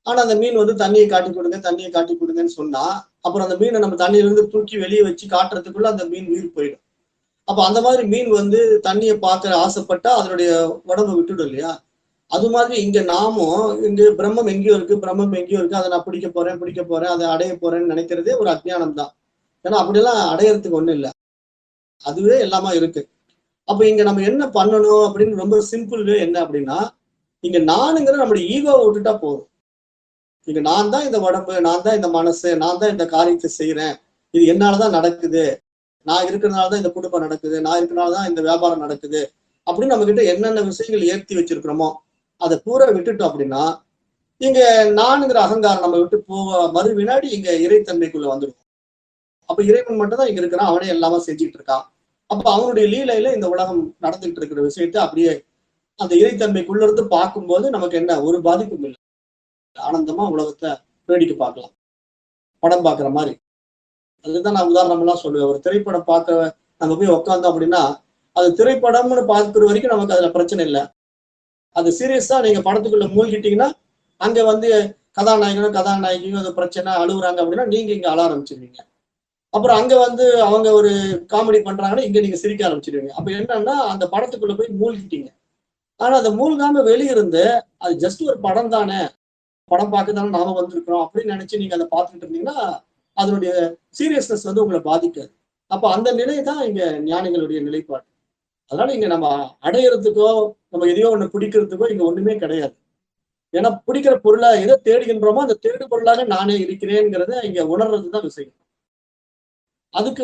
ஆனா அந்த மீன் தண்ணியை காட்டி கொடுங்க, தண்ணியை காட்டி கொடுங்கன்னு சொன்னா, அப்புறம் அந்த மீனை நம்ம தண்ணியில இருந்து தூக்கி வெளியே வச்சு காட்டுறதுக்குள்ள அந்த மீன் உயிர் போயிடும். அப்ப அந்த மாதிரி மீன் தண்ணியை பார்க்க ஆசைப்பட்டா அதனுடைய உடம்பை விட்டுடும் இல்லையா? அது மாதிரி இங்க நாமும் இங்க பிரம்மம் எங்கேயோ இருக்கு, பிரம்மம் எங்கேயோ இருக்கு, அதை நான் பிடிக்க போறேன், அதை அடைய போறேன்னு நினைக்கிறதே ஒரு அஜ்ஞானம் தான். ஏன்னா அப்படியெல்லாம் அடையறதுக்கு ஒண்ணும் இல்லை, அதுவே எல்லாமா இருக்கு. அப்ப இங்க நம்ம என்ன பண்ணணும் அப்படின்னு ரொம்ப சிம்பிள் வே என்ன அப்படின்னா, இங்க நானுங்கிற நம்முடைய ஈகோவை விட்டுட்டா போதும். இங்க நான் தான் இந்த உடம்பு, நான் தான் இந்த மனசு, நான் தான் இந்த காரியத்தை செய்யறேன், இது என்னாலதான் நடக்குது, நான் இருக்கிறதுனாலதான் இந்த குடும்பம் நடக்குது, நான் இருக்கிறனாலதான் இந்த வியாபாரம் நடக்குது அப்படின்னு நம்ம கிட்ட என்னென்ன விஷயங்கள் ஏற்றி வச்சிருக்கிறோமோ அதை பூரா விட்டுட்டோம் அப்படின்னா, இங்க நானுங்கிற அகங்காரம் நம்ம விட்டு மறு வினாடி இங்க இறைத்தன்மைக்குள்ள வந்துடும். அப்ப இறைவன் மட்டும் தான் இங்க இருக்கிறான், அவனே எல்லாமே செஞ்சுட்டு இருக்கான். அப்ப அவனுடைய லீலையில இந்த உலகம் நடந்துகிட்டு இருக்கிற விஷயத்த அப்படியே அந்த இறைத்தன்மைக்குள்ள இருந்து பார்க்கும்போது நமக்கு என்ன ஒரு பாதிப்பும் இல்லை. ஆனந்தமா உலகத்தை வேடிக்கை பார்க்கலாம், படம் பார்க்குற மாதிரி. அதுதான் நான் உதாரணம் எல்லாம் சொல்லுவேன். ஒரு திரைப்படம் பார்க்க நம்ம போய் உட்காந்தோம் அப்படின்னா, அது திரைப்படம்னு பார்க்கிற வரைக்கும் நமக்கு அதுல பிரச்சனை இல்லை. அது சீரியஸா நீங்க படத்துக்குள்ள மூழ்கிட்டீங்கன்னா, அங்க கதாநாயகனும் கதாநாயகியும் அது பிரச்சனை அழுகுறாங்க அப்படின்னா நீங்க இங்க அழ ஆரம்பிச்சிருவீங்க. அப்புறம் அங்க அவங்க ஒரு காமெடி பண்றாங்கன்னா இங்க நீங்க சிரிக்க ஆரம்பிச்சிருவீங்க. அப்ப என்னன்னா அந்த படத்துக்குள்ள போய் மூழ்கிட்டீங்க. ஆனா அதை மூழ்காம வெளியிருந்து அது ஜஸ்ட் ஒரு படம் தானே, படம் பார்க்க தானே நாம வந்திருக்கிறோம் அப்படின்னு நினைச்சு நீங்க அதை பார்த்துட்டு இருந்தீங்கன்னா அதனுடைய சீரியஸ்னஸ் உங்களை பாதிக்காது. அப்ப அந்த நிலை தான் இங்க ஞானிகளுடைய நிலைப்பாடு. அதனால இங்க நம்ம அடையிறதுக்கோ நம்ம எதையோ ஒண்ணு பிடிக்கிறதுக்கோ இங்க ஒண்ணுமே கிடையாது. ஏன்னா பிடிக்கிற பொருளா எதை தேடுகின்றோமோ அந்த தேடு பொருளாக நானே இருக்கிறேங்கிறத இங்க உணர்றதுதான் விஷயம். அதுக்கு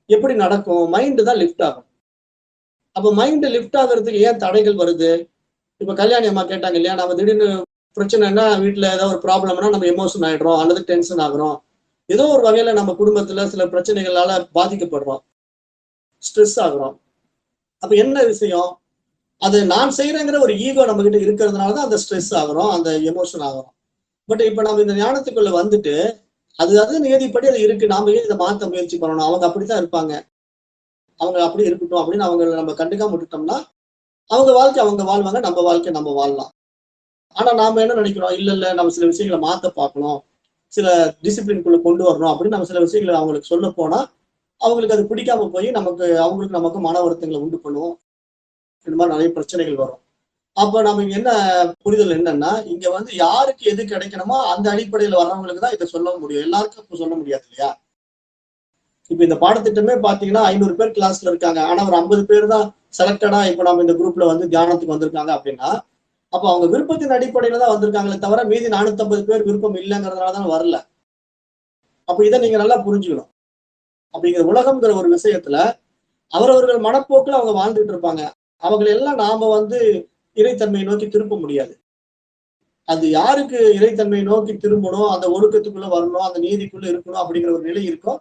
எப்படி நடக்கும்? மைண்டு தான் லிஃப்ட் ஆகும். அப்ப மைண்டு லிஃப்ட் ஆகுறதுக்கு ஏன் தடைகள் வருது? இப்ப கல்யாணி அம்மா கேட்டாங்க இல்லையா, நம்ம திடீர்னு பிரச்சனைனா வீட்டுல ஏதாவது ஒரு ப்ராப்ளம்னா நம்ம எமோஷன் ஆயிடுறோம் அல்லது டென்ஷன் ஆகுறோம். ஏதோ ஒரு வகையில நம்ம குடும்பத்துல சில பிரச்சனைகளால பாதிக்கப்படுறோம், ஸ்ட்ரெஸ் ஆகுறோம். அப்ப என்ன விஷயம்? அது நான் செய்யறேங்கிற ஒரு ஈகோ நம்ம கிட்ட இருக்கிறதுனாலதான் அந்த ஸ்ட்ரெஸ் ஆகுறோம், அந்த எமோஷன் ஆகுறோம். பட் இப்ப நம்ம இந்த ஞானத்துக்குள்ள வந்துட்டு அது நியதிப்படி அது இருக்கு, நாம ஏன் இதை மாற்ற முயற்சி பண்ணணும்? அவங்க அப்படித்தான் இருப்பாங்க, அவங்க அப்படி இருக்கட்டும் அப்படின்னு அவங்க நம்ம கண்டுக்காம விட்டுட்டோம்னா அவங்க வாழ்க்கை அவங்க வாழ்வாங்க, நம்ம வாழ்க்கை நம்ம வாழலாம். ஆனா நாம என்ன நினைக்கிறோம்? இல்ல நம்ம சில விஷயங்களை மாத்த பார்க்கணும், சில டிசிப்ளின்குள்ள கொண்டு வரணும் அப்படின்னு நம்ம சில விஷயங்களை அவங்களுக்கு சொல்ல போனா அவங்களுக்கு அது பிடிக்காம போய் நமக்கு மன வருத்தங்களை உண்டு பண்ணுவோம். இந்த மாதிரி நிறைய பிரச்சனைகள் வரும். அப்ப நம்ம இங்க என்ன புரிதல் என்னன்னா, இங்க யாருக்கு எது கிடைக்கணுமோ அந்த அடிப்படையில வர்றவங்களுக்கு தான் இதை சொல்ல முடியும், எல்லாருக்கும் சொல்ல முடியாது இல்லையா? இப்ப இந்த பாடத்திட்டமே பாத்தீங்கன்னா 500 பேர் கிளாஸ்ல இருக்காங்க, ஆனா ஒரு 50 பேர் தான் செலக்டடா இப்ப நம்ம இந்த குரூப்ல தியானத்துக்கு வந்திருக்காங்க அப்படின்னா, அப்ப அவங்க விருப்பத்தின் அடிப்படையில தான் வந்திருக்காங்களே தவிர மீதி 450 பேர் விருப்பம் இல்லைங்கிறதுனாலதான் வரல. அப்ப இதை நீங்க நல்லா புரிஞ்சுக்கணும். அப்படிங்கிற உலகம்ங்கிற ஒரு விஷயத்துல அவரவர்கள் மனப்போக்குல அவங்க வாழ்ந்துட்டு இருப்பாங்க. அவங்களை எல்லாம் நாம இறைத்தன்மையை நோக்கி திருப்ப முடியாது. அது யாருக்கு இறைத்தன்மையை நோக்கி திரும்பணும், அந்த ஒழுக்கத்துக்குள்ள வரணும், அந்த நீதிக்குள்ள இருக்கணும் அப்படிங்கிற ஒரு நிலை இருக்கோ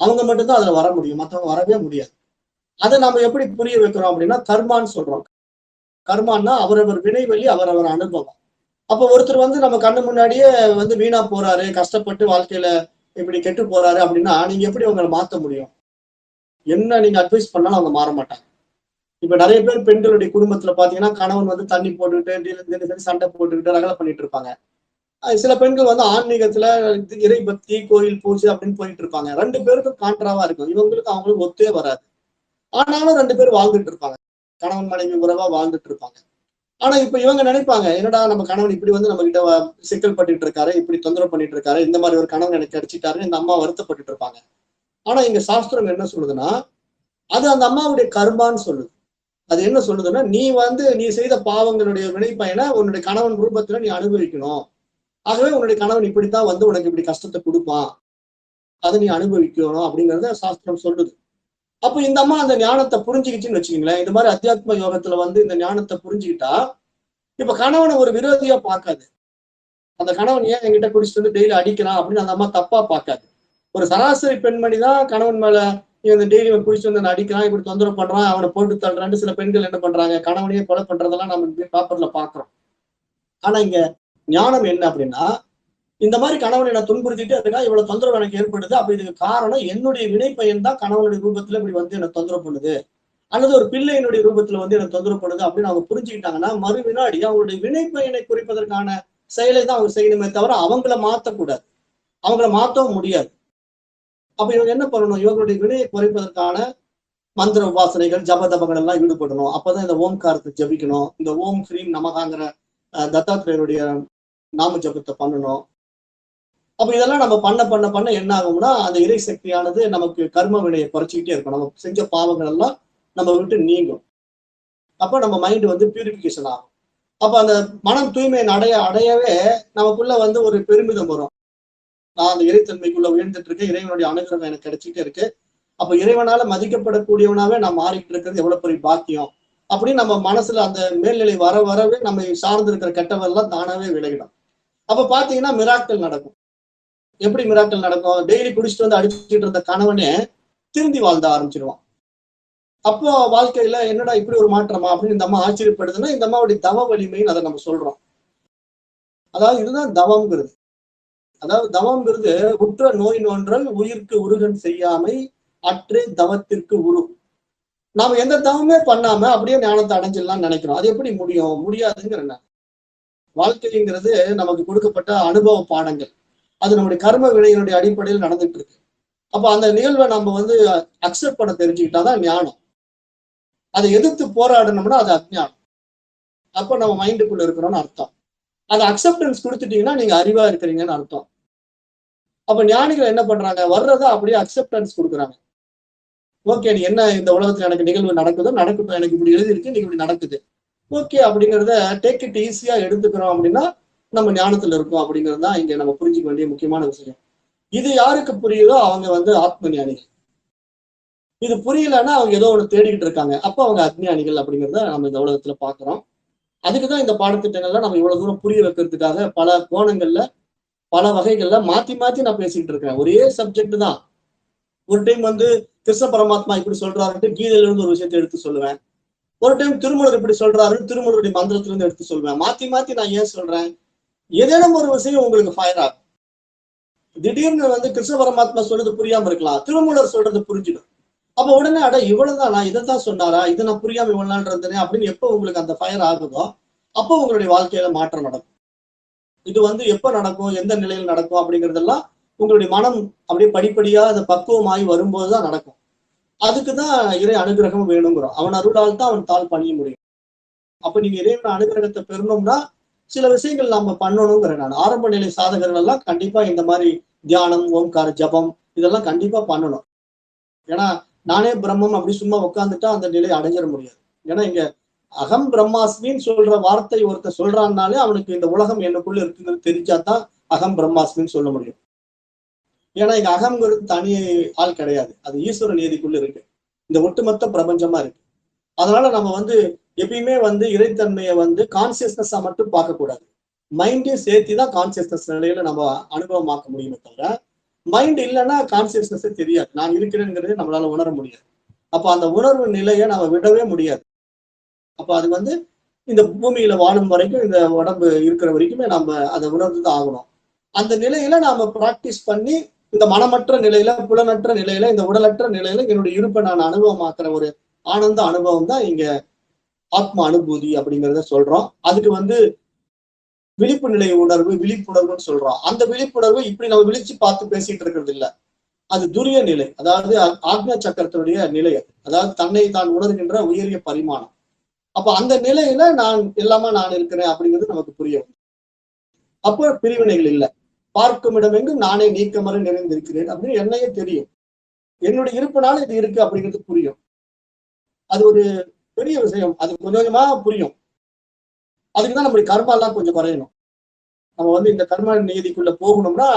அவங்க மட்டும்தான் அதுல வர முடியும், மற்றவங்க வரவே முடியாது. அதை நம்ம எப்படி புரிய வைக்கிறோம் அப்படின்னா கர்மான்னு சொல்றோம். கர்மான்னா அவரவர் வினைவெளி அவரவர் அனுபவம். அப்ப ஒருத்தர் நம்ம கண்ணு முன்னாடியே வீணா போறாரு, கஷ்டப்பட்டு வாழ்க்கையில இப்படி கெட்டு போறாரு அப்படின்னா நீங்க எப்படி அவங்களை மாத்த முடியும்? என்ன நீங்க அட்வைஸ் பண்ணாலும் அவங்க மாற மாட்டாங்க. இப்ப நிறைய பேர் பெண்களுடைய குடும்பத்துல பாத்தீங்கன்னா கணவன் வந்து தண்ணி போட்டுக்கிட்டு தினசரி சண்டை போட்டுக்கிட்டு ரகலை பண்ணிட்டு இருப்பாங்க. சில பெண்கள் வந்து ஆன்மீகத்துல இறை பக்தி கோயில் பூஜை அப்படின்னு போயிட்டு இருப்பாங்க. 2 பேருக்கும் கான்ட்ராவா இருக்கும். இவங்களுக்கு அவங்களுக்கு ஒத்தே வராது. ஆனாலும் 2 பேரும் வாழ்ந்துட்டு இருப்பாங்க. கணவன் மனைவி உறவா வாழ்ந்துட்டு இருப்பாங்க. ஆனா இப்ப இவங்க நினைப்பாங்க, என்னடா நம்ம கணவன் இப்படி வந்து நம்ம கிட்ட சிக்கல் பட்டுட்டு இருக்காரு, இப்படி தொந்தரவு பண்ணிட்டு இருக்காரு, இந்த மாதிரி ஒரு கணவன் எனக்கு கிடைச்சிட்டாருன்னு இந்த அம்மா வருத்தப்பட்டு இருப்பாங்க. ஆனா இங்க சாஸ்திரம் என்ன சொல்லுதுன்னா, அது அந்த அம்மாவுடைய கர்மான்னு சொல்லுது. அது என்ன சொல்லுதுன்னா, நீ செய்த பாவங்களுடைய வினைப்பயனை உன்னுடைய கணவன் ரூபத்துல நீ அனுபவிக்கணும். ஆகவே உன்னுடைய கணவன் இப்படித்தான் வந்து உனக்கு இப்படி கஷ்டத்தை கொடுப்பான், அதை நீ அனுபவிக்கணும் அப்படிங்கறத சாஸ்திரம் சொல்லுது. அப்ப இந்த அம்மா அந்த ஞானத்தை புரிஞ்சுக்கிச்சுன்னு வச்சுக்கீங்களேன். இந்த மாதிரி அத்தியாத்ம யோகத்துல வந்து இந்த ஞானத்தை புரிஞ்சுக்கிட்டா, இப்ப கணவனை ஒரு விரோதியா பார்க்காது. அந்த கணவன் ஏன் என்கிட்ட குடிச்சிட்டு வந்து டெய்லி அடிக்கிறான் அப்படின்னு அந்த அம்மா தப்பா பார்க்காது. ஒரு சராசரி பெண்மணி தான் கணவன் மேல இந்த டெய்லி குடிச்சிட்டு வந்து அடிக்கிறான், இப்படி தொந்தரவு பண்றான், அவனை போட்டு தள்ளுறான்னு சில பெண்கள் என்ன பண்றாங்க, கணவனையே கொலை பண்றதெல்லாம் நம்ம பேப்பர்ல பாக்குறோம். ஆனா இங்க ஞானம் என்ன அப்படின்னா, இந்த மாதிரி கணவனை நான் துன்புறுத்திட்டு இருக்கா, இவ்வளவு தொந்தரவு எனக்கு ஏற்படுது. அப்ப இதுக்கு காரணம் என்னுடைய வினை பையன் தான் கணவனுடைய ரூபத்துல இப்படி வந்து எனக்கு தொந்தரவு பண்ணுது, அல்லது ஒரு பிள்ளையினுடைய ரூபத்துல வந்து எனக்கு தொந்தரவு பண்ணுது அப்படின்னு அவங்க புரிஞ்சுக்கிட்டாங்கன்னா, மறு வினாடி அவங்களுடைய வினை பையனை குறிப்பதற்கான செயலை தான் அவங்க செய்யணுமே தவிர அவங்கள மாத்தக்கூடாது, அவங்கள மாற்றவும் முடியாது. அப்ப இவங்க என்ன பண்ணணும், இவங்களுடைய வினையை குறைப்பதற்கான மந்திர உபாசனைகள் ஜபதபங்கள் எல்லாம் ஈடுபடணும். அப்பதான் இந்த ஓம்காரத்தை ஜபிக்கணும், இந்த ஓம் ஸ்ரீம் நமகாங்கிற தத்தாத்திரேயருடைய நாம ஜபத்தை பண்ணணும். அப்ப இதெல்லாம் நம்ம பண்ண என்ன ஆகும்னா, அந்த இறை சக்தியானது நமக்கு கர்ம வினையை குறைச்சிக்கிட்டே இருக்கும். நம்ம செஞ்ச பாவங்கள் எல்லாம் நம்ம விட்டு நீங்கும். அப்ப நம்ம மைண்ட் வந்து பியூரிபிகேஷன் ஆகும். அப்ப அந்த மனம் தூய்மை அடையவே நமக்குள்ள வந்து ஒரு பெருமிதம் வரும். நான் அந்த இறைத்தன்மைக்குள்ள உயர்ந்துட்டு இருக்கேன், இறைவனுடைய அனுகிரகம் எனக்கு கிடைச்சிட்டே இருக்கு. அப்ப இறைவனால மதிக்கப்படக்கூடியவனாவே நான் மாறிட்டு இருக்கிறது எவ்வளவு பெரிய பாக்கியம் அப்படின்னு நம்ம மனசுல அந்த மேல்நிலை வரவே நம்ம சார்ந்து இருக்கிற கெட்டவெல்லாம் தானாவே விலகிடும். அப்ப பாத்தீங்கன்னா மிராக்கள் நடக்கும். எப்படி மிராக்கள் நடக்கும், டெய்லி குடிச்சிட்டு வந்து அடிச்சுட்டு இருந்த கணவனே திருந்தி வாழ்ந்த ஆரம்பிச்சிருவான். அப்போ வாழ்க்கையில என்னடா இப்படி ஒரு மாற்றமா அப்படின்னு இந்த அம்மா ஆச்சரியப்படுதுன்னா, இந்த அம்மாவுடைய தவ வலிமைன்னு அதை நம்ம சொல்றோம். அதாவது இதுதான் தவம்ங்கிறது. அதாவது தவம்ங்கிறது உற்ற நோய் நோன்றல் உயிர்க்கு உருகன் செய்யாமை அற்றே தவத்திற்கு உரு. நாம எந்த தவமே பண்ணாம அப்படியே ஞானத்தை அடைஞ்சிடலாம்னு நினைக்கிறோம். அது எப்படி முடியாதுங்கிற வாழ்க்கைங்கிறது நமக்கு கொடுக்கப்பட்ட அனுபவ பாடங்கள். அது நம்முடைய கர்ம வினையினுடைய அடிப்படையில் நடந்துட்டு இருக்கு. அப்ப அந்த நிகழ்வை நம்ம வந்து அக்செப்ட் பண்ண தெரிஞ்சுக்கிட்டாதான் ஞானம். அதை எதிர்த்து போராடணும்னா அது அஜ்ஞானம். அப்ப நம்ம மைண்டுக்குள்ள இருக்கிறோம்னு அர்த்தம். அதை அக்செப்டன்ஸ் கொடுத்துட்டீங்கன்னா நீங்க அறிவா இருக்கிறீங்கன்னு அர்த்தம். அப்ப ஞானிகள் என்ன பண்றாங்க, வர்றதை அப்படியே அக்செப்டன்ஸ் கொடுக்குறாங்க. ஓகே, நீ என்ன இந்த உலகத்துல எனக்கு நிகழ்வு நடக்குதோ நடக்கட்டும், எனக்கு இப்படி எழுதியிருக்கு, நீங்க இப்படி நடக்குது, ஓகே அப்படிங்கிறத டேக் இட் ஈஸியா எடுத்துக்கிறோம் அப்படின்னா நம்ம ஞானத்துல இருக்கோம் அப்படிங்கிறது தான் இங்க நம்ம புரிஞ்சுக்க வேண்டிய முக்கியமான விஷயம். இது யாருக்கு புரியுதோ அவங்க வந்து ஆத்ம ஞானிகள். இது புரியலன்னா அவங்க ஏதோ ஒன்று தேடிக்கிட்டு இருக்காங்க, அப்போ அவங்க அஜ்ஞானிகள் அப்படிங்கிறத நம்ம இந்த உலகத்துல பாக்குறோம். அதுக்குதான் இந்த பாடத்திட்டங்கள்ல நம்ம இவ்வளவு தூரம் புரிய வைக்கிறதுக்காக பல கோணங்கள்ல பல வகைகள்ல மாத்தி நான் பேசிக்கிட்டு இருக்கேன். ஒரே சப்ஜெக்ட் தான். ஒரு டைம் வந்து கிருஷ்ண பரமாத்மா இப்படி சொல்றாருன்ட்டு கீதையில இருந்து ஒரு விஷயத்தை எடுத்து சொல்லுவேன். ஒரு டைம் திருமூலர் இப்படி சொல்றாருன்னு திருமூலருடைய மந்திரத்துல இருந்து எடுத்து சொல்லுவேன். மாத்தி நான் ஏன் சொல்றேன், ஏதேனும் ஒரு விஷயம் உங்களுக்கு ஃபயர் ஆகும். திடீர்னு வந்து கிருஷ்ண பரமாத்மா சொல்றது புரியாம இருக்கலாம், திருமூலர் சொல்றது புரிஞ்சிடும். அப்ப உடனே அட இவ்வளவுதான், நான் இதைத்தான் சொன்னாரா, இதை நான் புரியாம இவ்வளவு நாள் இருந்தேனே அப்படின்னு எப்போ உங்களுக்கு அந்த ஃபயர் ஆகுதோ அப்போ உங்களுடைய வாழ்க்கையில மாற்றம் நடக்கும். இது வந்து எப்ப நடக்கும், எந்த நிலையில் நடக்கும் அப்படிங்கிறதெல்லாம் உங்களுடைய மனம் அப்படியே படிப்படியா அந்த பக்குவமாகி வரும்போதுதான் நடக்கும். அதுக்குதான் இறை அனுகிரகம் வேணுங்கிறோம். அவன் அருளால் தான் அவன் தாள் பணிய முடியும். அப்ப நீங்க இறைவன் அனுகிரகத்தை பெறணும்னா சில விஷயங்கள் நம்ம பண்ணணுங்கிற நான் ஆரம்ப நிலை சாதகர்கள் எல்லாம் கண்டிப்பா இந்த மாதிரி தியானம், ஓம்கார ஜபம் இதெல்லாம் கண்டிப்பா பண்ணணும். ஏன்னா நானே பிரம்மம் அப்படி சும்மா உட்காந்துட்டா அந்த நிலையை அடைஞ்சிட முடியாது. ஏன்னா இங்க அகம் பிரம்மாஸ்மின்னு சொல்ற வார்த்தை ஒருத்தர் சொல்றான்னாலே அவனுக்கு இந்த உலகம் எனக்குள்ள இருக்குங்கிறது தெரிஞ்சாதான் அகம் பிரம்மாஸ்மின்னு சொல்ல முடியும். ஏன்னா இங்க அகம்ங்கிறது தனி ஆள் கிடையாது, அது ஈஸ்வர நீதிக்குள்ள இருக்கு, இந்த ஒட்டுமொத்த பிரபஞ்சமா இருக்கு. அதனால நம்ம வந்து எப்பயுமே வந்து இறைத்தன்மையை வந்து கான்சியஸ்னஸா மட்டும் பார்க்கக்கூடாது, மைண்டையும் சேர்த்தி தான் கான்சியஸ்னஸ் நிலையில நம்ம அனுபவமாக்க முடியுமே தவிர மைண்ட் இல்லைன்னா கான்சியஸ்னஸே தெரியாது, நான் இருக்கிறேங்கிறதே நம்மளால உணர முடியாது. அப்ப அந்த உணர்வு நிலையை நம்ம விடவே முடியாது. அப்ப அது வந்து இந்த பூமியில வாழும் வரைக்கும், இந்த உடம்பு இருக்கிற வரைக்குமே நம்ம அதை உணர்ந்துதான் ஆகணும். அந்த நிலையில நாம பிராக்டிஸ் பண்ணி இந்த மனமற்ற நிலையில, புலனற்ற நிலையில, இந்த உடலற்ற நிலையில என்னுடைய இருப்பை நான் அனுபவமாக்குற ஒரு ஆனந்த அனுபவம் தான் இங்க ஆத்ம அனுபூதி அப்படிங்கிறத சொல்றோம். அதுக்கு வந்து விழிப்பு நிலை உணர்வு, விழிப்புணர்வுன்னு சொல்றோம். அந்த விழிப்புணர்வு இப்படி நம்ம விழிச்சு பார்த்து பேசிட்டு இருக்கிறது இல்ல. அது துரிய நிலை, அதாவது ஆக்ஞா சக்கரத்தினுடைய நிலை. அதாவது தன்னை தான் உணர்கின்ற உயரிய பரிமாணம். அப்ப அந்த நிலையில நான் எல்லாமே நான் இருக்கிறேன் அப்படிங்கிறது நமக்கு புரியும். அப்போ பிரிவினைகள் இல்லை. பார்க்கும் இடமெங்கும் நானே நீக்கமறை நிறைந்திருக்கிறேன் அப்படின்னு என்னையே தெரியும். என்னுடைய இருப்புனால இது இருக்கு அப்படிங்கிறது புரியும். அது ஒரு பெரிய விஷயம். அது கொஞ்சம் கொஞ்சமா புரியும். அதுக்குதான் நம்முடைய கர்மா எல்லாம் கொஞ்சம் குறையணும். நம்ம வந்து இந்த கர்ம நீதிக்குள்ள போகணும்னா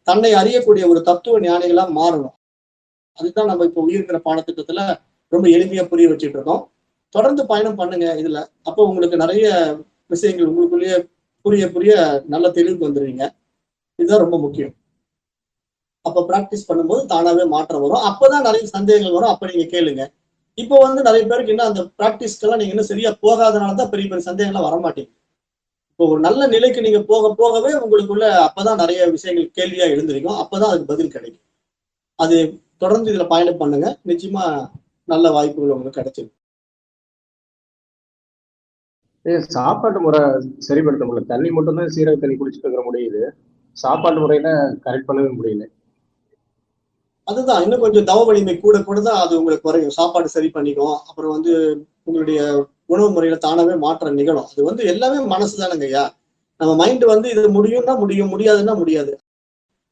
தன்னை அறியக்கூடிய ஒரு தத்துவ ஞானிகளா மாறணும். அதுதான் நம்ம இப்போ உயிர்க்கிற பாடத்திட்டத்துல ரொம்ப எளிமையா புரிய வச்சுட்டு இருக்கோம். தொடர்ந்து பயணம் பண்ணுங்க இதுல. அப்போ உங்களுக்கு நிறைய விஷயங்கள் உங்களுக்குள்ளேயே புரிய புரிய நல்ல தெளிவுக்கு வந்துடுவீங்க. இதுதான் ரொம்ப முக்கியம். அப்ப பிராக்டிஸ் பண்ணும்போது தானாவே மாற்றம் வரும். அப்பதான் நிறைய சந்தேகங்கள் வரும். அப்ப நீங்க கேளுங்க. இப்போ வந்து நிறைய பேருக்கு இன்னும் அந்த பிராக்டிஸ்க்கெல்லாம் நீங்க இன்னும் சரியா போகாதனாலதான் பெரிய பெரிய சந்தேகங்கள்லாம் வரமாட்டேங்குது. இப்போ ஒரு நல்ல நிலைக்கு நீங்க போக போகவே உங்களுக்குள்ள அப்பதான் நிறைய விஷயங்கள் கேள்வியா எழுந்திருக்கும். அப்பதான் அதுக்கு பதில் கிடைக்கும். அது தொடர்ந்து இதுல பயணம் பண்ணுங்க. நிச்சயமா நல்ல வாய்ப்புகள் உங்களுக்கு கிடைச்சிடும். சாப்பாட்டு முறை சரிப்படுத்த முடியல. தண்ணி மட்டும்தான் சீரக தண்ணி குடிச்சிட்டு இருக்கிற முடியுது. சாப்பாட்டு முறையில கரெக்ட் பண்ணவே முடியல. அதுதான் இன்னும் கொஞ்சம் தவ வலிமை கூட கூட தான் அது உங்களுக்கு குறையும். சாப்பாடு சரி பண்ணிக்கும். அப்புறம் வந்து உங்களுடைய உணவு முறையில தானாவே மாற்றம் நிகழும். அது வந்து எல்லாமே மனசு தானங்க ஐயா. நம்ம மைண்ட் வந்து இது முடியும்னா முடியும், முடியாதுன்னா முடியாது.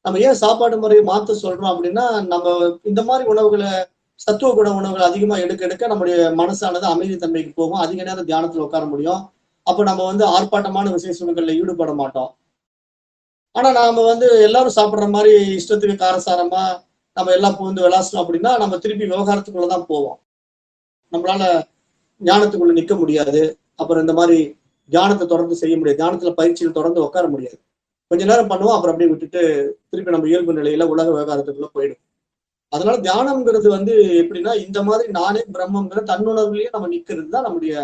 நம்ம ஏன் சாப்பாடு முறையை மாற்ற சொல்றோம் அப்படின்னா, நம்ம இந்த மாதிரி உணவுகளை சத்துவ குண உணவுகள் அதிகமா எடுக்க எடுக்க நம்முடைய மனசானது அமைதி தன்மைக்கு போகும். அதிக நேரம் தியானத்துல உட்கார முடியும். அப்ப நம்ம வந்து ஆர்ப்பாட்டமான விசேஷங்கள்ல ஈடுபட மாட்டோம். ஆனா நாம வந்து எல்லாரும் சாப்பிடுற மாதிரி இஷ்டத்துக்கு காரசாரமா நம்ம எல்லாம் புகுந்து விளாசணும் அப்படின்னா நம்ம திருப்பி விவகாரத்துக்குள்ளதான் போவோம். நம்மளால ஞானத்துக்குள்ள நிக்க முடியாது. அப்புறம் இந்த மாதிரி தியானத்தை தொடர்ந்து செய்ய முடியாது. தியானத்துல பயிற்சியில் தொடர்ந்து உட்கார முடியாது. கொஞ்ச நேரம் பண்ணுவோம், அப்புறம் அப்படியே விட்டுட்டு திருப்பி நம்ம இயல்பு நிலையில உலக விவகாரத்துக்குள்ள போயிடும். அதனால தியானம்ங்கிறது வந்து எப்படின்னா, இந்த மாதிரி நானே பிரம்மங்கிற தன்னுணர்வுலயே நம்ம நிக்கிறது தான் நம்முடைய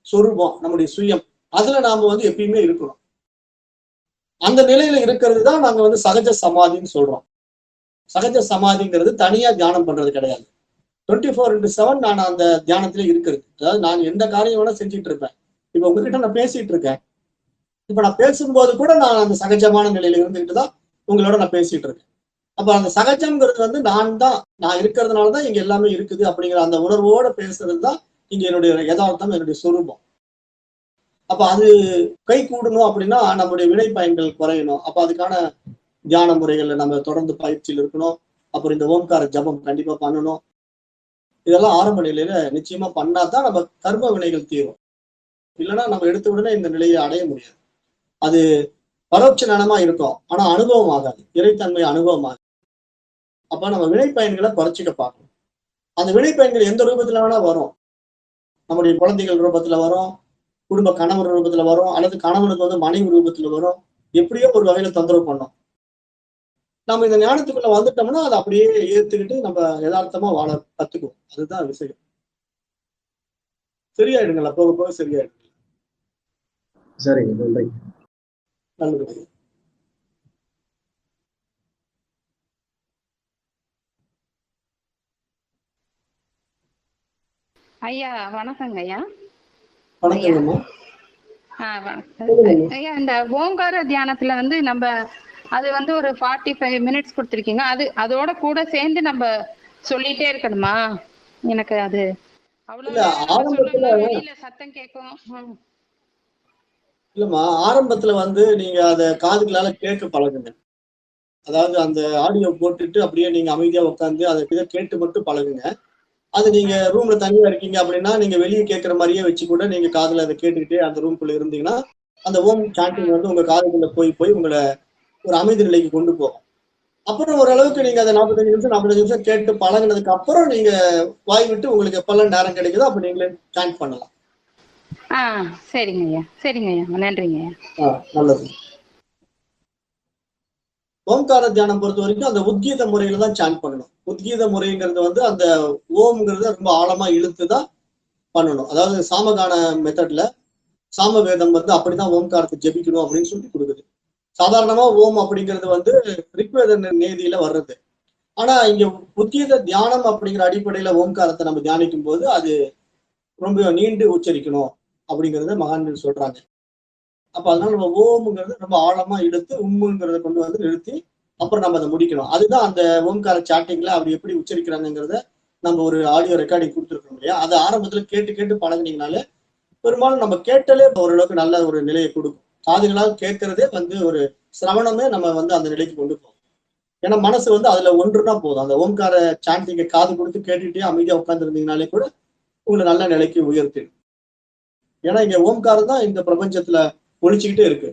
சொரூபம், நம்முடைய சுயம். அதுல நாம வந்து எப்பயுமே இருக்கணும். அந்த நிலையில இருக்கிறது தான் நாங்க வந்து சகஜ சமாதின்னு சொல்றோம். சகஜ சமாதிங்கிறது தனியா தியானம் பண்றது கிடையாது. 24/7 நான் அந்த தியானத்துல இருக்கிறது. அதாவது நான் எந்த காரியம் வேணா செஞ்சுட்டு இருப்பேன். இப்ப உங்ககிட்ட நான் பேசிட்டு இருக்கேன். இப்ப நான் பேசும்போது கூட நான் அந்த சகஜமான நிலையில இருந்துகிட்டு தான் உங்களோட நான் பேசிட்டு இருக்கேன். அப்ப அந்த சகஜம்ங்கிறது வந்து நான் இருக்கிறதுனாலதான் இங்க எல்லாமே இருக்குது அப்படிங்கிற அந்த உணர்வோட பேசுறது தான் இங்க என்னுடைய யதார்த்தம், என்னுடைய சொரூபம். அப்ப அது கை கூடணும் அப்படின்னா நம்முடைய வினை பயன்கள் குறையணும். அப்ப அதுக்கான தியான முறைகள்ல நம்ம தொடர்ந்து பயிற்சியில் இருக்கணும். அப்புறம் இந்த ஓம்கார ஜபம் கண்டிப்பா பண்ணணும். இதெல்லாம் ஆரம்ப நிலையில நிச்சயமா பண்ணாதான் நம்ம கர்ம வினைகள் தீரும். இல்லைன்னா நம்ம எடுத்த உடனே இந்த நிலையை அடைய முடியாது. அது பரோட்ச ஞானமா இருக்கும். ஆனா அனுபவம் ஆகாது. இறைத்தன்மை அனுபவம் ஆகாது. அப்ப நம்ம வினை பயன்களை குறைச்சிக்க பார்க்கணும். அந்த வினை பயன்கள் எந்த ரூபத்துல வேணா வரும். நம்முடைய குழந்தைகள் ரூபத்துல வரும், குடும்ப கணவர் ரூபத்துல வரும், அல்லது கணவனுக்கு வந்து மனைவி ரூபத்துல வரும். எப்படியோ ஒரு வகையில தொந்தரவு பண்ணும். நம்ம இந்த ஞானத்துக்குள்ள வந்துட்டோம்னா அதை அப்படியே ஏத்துக்கிட்டு நம்ம யதார்த்தமா வாழ கத்துக்குவோம். அதுதான் விஷயம். சரியாயிடுங்களா? போக போக சரியாயிடுங்க. சரிங்க, நன்றி. நல்லது. ஐயா வணக்கங்க ஐயா. வணக்கங்கம்மா. வணக்கம் ஐயா. இந்த ஓங்கார தியானத்துல வந்து நம்ம அது வந்து ஒரு 45 மினிட்ஸ் கொடுத்துருக்கீங்க. அதோட கூட சேர்ந்து நம்ம சொல்லிட்டே இருக்கணுமா? எனக்கு அது அவ்வளவு வெளியில சத்தம் கேட்கும். இல்லம்மா, ஆரம்பத்துல வந்து நீங்க அத காதுகளால கேட்க பழகுங்க. அதாவது அந்த ஆடியோ போட்டுட்டு அப்படியே நீங்க அமைதியா உட்காந்து அதை இதை கேட்டு மட்டும் பழகுங்க. அது நீங்க ரூம்ல தனியா இருக்கீங்க அப்படின்னா நீங்க வெளியே கேட்கிற மாதிரியே வச்சு கூட நீங்க காதுல அதை கேட்டுக்கிட்டே அந்த ரூம்குள்ள இருந்தீங்கன்னா அந்த ஓம் சாண்டிங் வந்து உங்க காதுக்குள்ள போய் போய் உங்களை ஒரு அமைதி நிலைக்கு கொண்டு போகும். அப்புறம் ஓரளவுக்கு நீங்க அதை 45 நிமிஷம் 45 நிமிஷம் கேட்டு பழகினதுக்கு அப்புறம் நீங்க வாய் விட்டு உங்களுக்கு எப்பெல்லாம் நேரம் கிடைக்குதோ அப்ப நீங்களே சாண்ட் பண்ணலாம். சரிங்க ஐயா. சரிங்க ஐயா, நன்றிங்க ஐயா. நல்லது. ஓம்கார தியானம் பொறுத்த வரைக்கும் அந்த உத்கீத முறையில தான் சாண்ட் பண்ணணும். உத்கீத முறைங்கிறது வந்து அந்த ஓம்ங்கிறத ரொம்ப ஆழமா இழுத்துதான் பண்ணணும். அதாவது சாமகான மெத்தட்ல சாம வேதம் வந்து அப்படிதான் ஓம்காரத்தை ஜெபிக்கணும் அப்படின்னு சொல்லி கொடுக்குது. சாதாரணமா ஓம் அப்படிங்கிறது வந்து ரிக்வேத நேதியில வர்றது. ஆனா இங்க உத்கீத தியானம் அப்படிங்கிற அடிப்படையில ஓம்காரத்தை நம்ம தியானிக்கும் போது அது ரொம்ப நீண்டு உச்சரிக்கணும் அப்படிங்கிறத மகான்கள் சொல்றாங்க. அப்ப அதனால நம்ம ஓம்ங்கிறது ரொம்ப ஆழமா இழுத்து உம்முங்கிறத கொண்டு வந்து நிறுத்தி அப்புறம் நம்ம அதை முடிக்கணும். அதுதான் அந்த ஓம்கார சாட்டிங்ல அப்படி எப்படி உச்சரிக்கிறாங்கிறத நம்ம ஒரு ஆடியோ ரெக்கார்டிங் கொடுத்துருக்கோம் இல்லையா, அதை ஆரம்பத்துல கேட்டு கேட்டு பழகினீங்கனாலே பெரும்பாலும் நம்ம கேட்டாலே ஓரளவுக்கு நல்ல ஒரு நிலையை கொடுக்கும். காதுகளால் கேட்கறதே வந்து ஒரு சிரவணமே நம்ம வந்து அந்த நிலைக்கு கொண்டு போகும். ஏன்னா மனசு வந்து அதுல ஒன்றுனா போதும். அந்த ஓம்கார சாண்டிங்கை காது கொடுத்து கேட்டுட்டே அமைதியா உட்கார்ந்து இருந்தீங்கனாலே கூட உங்களை நல்ல நிலைக்கு உயர்த்திடும். ஏன்னா இங்க ஓம்காரம் தான் இந்த பிரபஞ்சத்துல ஒழிச்சுக்கிட்டே இருக்கு.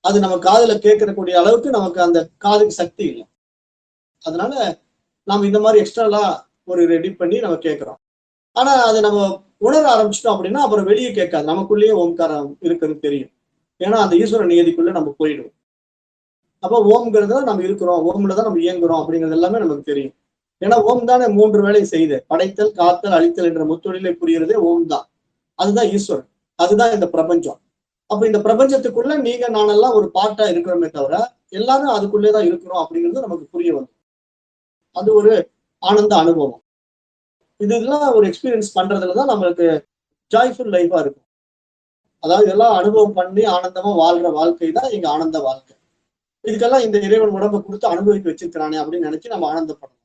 அது நம்ம காதுல கேட்கக்கூடிய அளவுக்கு நமக்கு அந்த காதுக்கு சக்தி இல்லை. அதனால நாம இந்த மாதிரி எக்ஸ்ட்ரா ஒரு ரெடி பண்ணி நம்ம கேட்கிறோம். ஆனா அது நம்ம உணர ஆரம்பிச்சிட்டோம் அப்படின்னா அப்புறம் வெளியே கேட்காது, நமக்குள்ளேயே ஓம்காரம் இருக்கிறது தெரியும். ஏன்னா அந்த ஈஸ்வர நியதிக்குள்ள நம்ம போயிடுவோம். அப்போ ஓம்ங்கிறத நம்ம இருக்கிறோம், ஓம்ல தான் நம்ம இயங்குறோம் அப்படிங்கிறது எல்லாமே நமக்கு தெரியும். ஏன்னா ஓம் தானே 3 வேலையை செய்யுது. படைத்தல், காத்தல், அழித்தல் என்ற முத்தொழிலை புரிகிறதே ஓம் தான். அதுதான் ஈஸ்வரன், அதுதான் இந்த பிரபஞ்சம். அப்ப இந்த பிரபஞ்சத்துக்குள்ள நீங்க நானெல்லாம் ஒரு பார்ட்டா இருக்கிறோமே தவிர எல்லாரும் அதுக்குள்ளேதான் இருக்கிறோம் அப்படிங்கிறது நமக்கு புரிய வரும். அது ஒரு ஆனந்த அனுபவம். இதெல்லாம் ஒரு எக்ஸ்பீரியன்ஸ் பண்றதுலதான் நம்மளுக்கு ஜாய்ஃபுல் லைஃபா இருக்கும். அதாவது இதெல்லாம் அனுபவம் பண்ணி ஆனந்தமா வாழ்ற வாழ்க்கை தான் எங்க ஆனந்த வாழ்க்கை. இதுக்கெல்லாம் இந்த இறைவன் உடம்பை கொடுத்து அனுபவிக்க வச்சிருக்கிறானே அப்படின்னு நினைச்சு நம்ம ஆனந்தப்படணும்.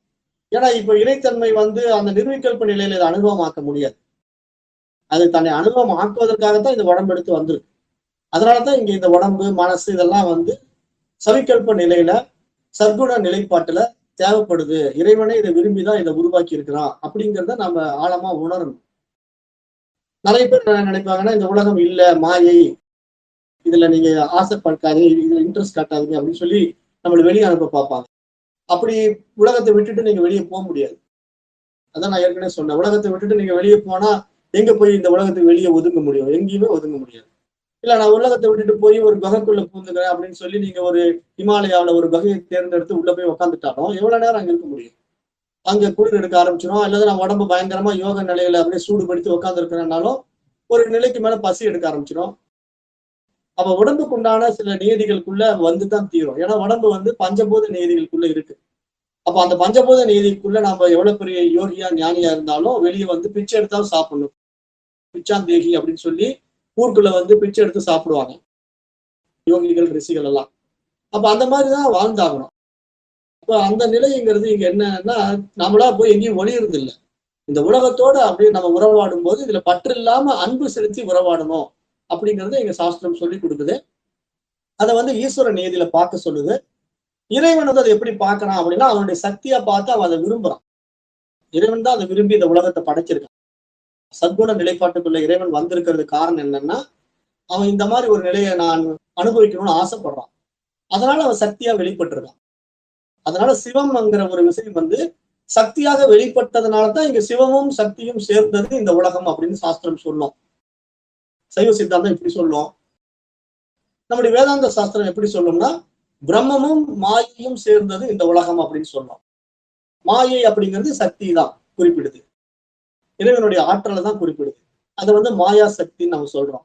ஏன்னா இப்ப இறைத்தன்மை வந்து அந்த நிர்விகல்ப நிலையில இதை அனுபவமாக்க முடியாது. அது தன்னை அனுபவம் ஆக்குவதற்காகத்தான் இந்த உடம்பு எடுத்து வந்திருக்கு. அதனாலதான் இங்க இந்த உடம்பு மனசு இதெல்லாம் வந்து சவிகல்ப நிலையில சர்க்குண நிலைப்பாட்டுல தேவைப்படுது. இறைவனே இதை விரும்பிதான் இதை உருவாக்கி இருக்கிறான் அப்படிங்கிறத நம்ம ஆழமா உணரணும். நிறைய பேர் என்ன நினைப்பாங்கன்னா, இந்த உலகம் இல்ல, மாயை, இதுல நீங்க ஆசைப்பட்டாதீங்க, இதுல இன்ட்ரெஸ்ட் காட்டாதீங்க அப்படின்னு சொல்லி நம்மளை வெளியே அனுப்ப பார்ப்பாங்க. அப்படி உலகத்தை விட்டுட்டு நீங்க வெளியே போக முடியாது. அதான் நான் ஏற்கனவே சொன்னேன், உலகத்தை விட்டுட்டு நீங்க வெளியே போனா எங்க போய் இந்த உலகத்துக்கு வெளியே ஒதுங்க முடியும்? எங்கேயுமே ஒதுங்க முடியாது. இல்ல நான் உலகத்தை விட்டுட்டு போய் ஒரு குகைக்குள்ள பூந்துக்கிறேன் அப்படின்னு சொல்லி நீங்க ஒரு ஹிமாலயாவில ஒரு குகையை தேர்ந்தெடுத்து உள்ள போய் உட்காந்துட்டாலும் எவ்வளவு நேரம் அங்க இருக்க முடியும்? அங்க குளிர் எடுக்க ஆரம்பிச்சிடும். அல்லது நான் உடம்பு பயங்கரமா யோக நிலையில அப்படியே சூடுபடுத்தி உட்கார்ந்து இருக்கிறேன்னாலும் ஒரு நிலைக்கு மேல பசி எடுக்க ஆரம்பிச்சிடும். அப்ப உடம்புக்கு உண்டான சில நியதிகளுக்குள்ள வந்துதான் தீரும். ஏன்னா உடம்பு வந்து பஞ்சபூத நியதிகளுக்குள்ள இருக்கு. அப்ப அந்த பஞ்சபூத நியதிக்குள்ள நம்ம எவ்வளவு பெரிய யோகியா ஞானியா இருந்தாலும் வெளியே வந்து பிச்சை எடுத்தாலும் சாப்பிடணும். பிச்சாந்தேகி அப்படின்னு சொல்லி ஊருக்குள்ள வந்து பிச்சை எடுத்து சாப்பிடுவாங்க யோகிகள், ரிஷிகள் எல்லாம். அப்ப அந்த மாதிரிதான் வாழ்ந்தாகணும். அப்ப அந்த நிலைங்கிறது இங்க என்னன்னா, நம்மளா போய் எங்கேயும் ஒளியறது இல்லை. இந்த உலகத்தோட அப்படியே நம்ம உறவாடும் போது இதுல பற்று இல்லாம அன்பு செலுத்தி உறவாடணும் அப்படிங்கறத எங்க சாஸ்திரம் சொல்லி கொடுக்குது. அதை வந்து ஈஸ்வர நியதியில பார்க்க சொல்லுது. இறைவன் வந்து அதை எப்படி பார்க்கறான் அப்படின்னா, அவனுடைய சக்தியா பார்த்து அவன் அதை விரும்புறான். இறைவன் தான் அதை விரும்பி இந்த உலகத்தை படைச்சிருக்கான். சத்குண நிலைப்பாட்டுக்குள்ள இறைவன் வந்திருக்கிறது காரணம் என்னன்னா, அவன் இந்த மாதிரி ஒரு நிலையை நான் அனுபவிக்கணும்னு ஆசைப்படுறான். அதனால அவன் சக்தியா வெளிப்பட்டிருக்கான். அதனால சிவம்ங்கிற ஒரு விஷயம் வந்து சக்தியாக வெளிப்பட்டதுனாலதான் இங்க சிவமும் சக்தியும் சேர்ந்தது இந்த உலகம் அப்படின்னு சாஸ்திரம் சொல்லும். சைவ சித்தாந்தம் இப்படி சொல்லும். நம்முடைய வேதாந்த சாஸ்திரம் எப்படி சொல்லும்னா, பிரம்மமும் மாயையும் சேர்ந்தது இந்த உலகம் அப்படின்னு சொல்லும். மாயை அப்படிங்கிறது சக்தி தான் குறிப்பிடுது, இறைவனுடைய ஆற்றலை தான் குறிப்பிடுது. அதை வந்து மாயா சக்தின்னு நம்ம சொல்றோம்.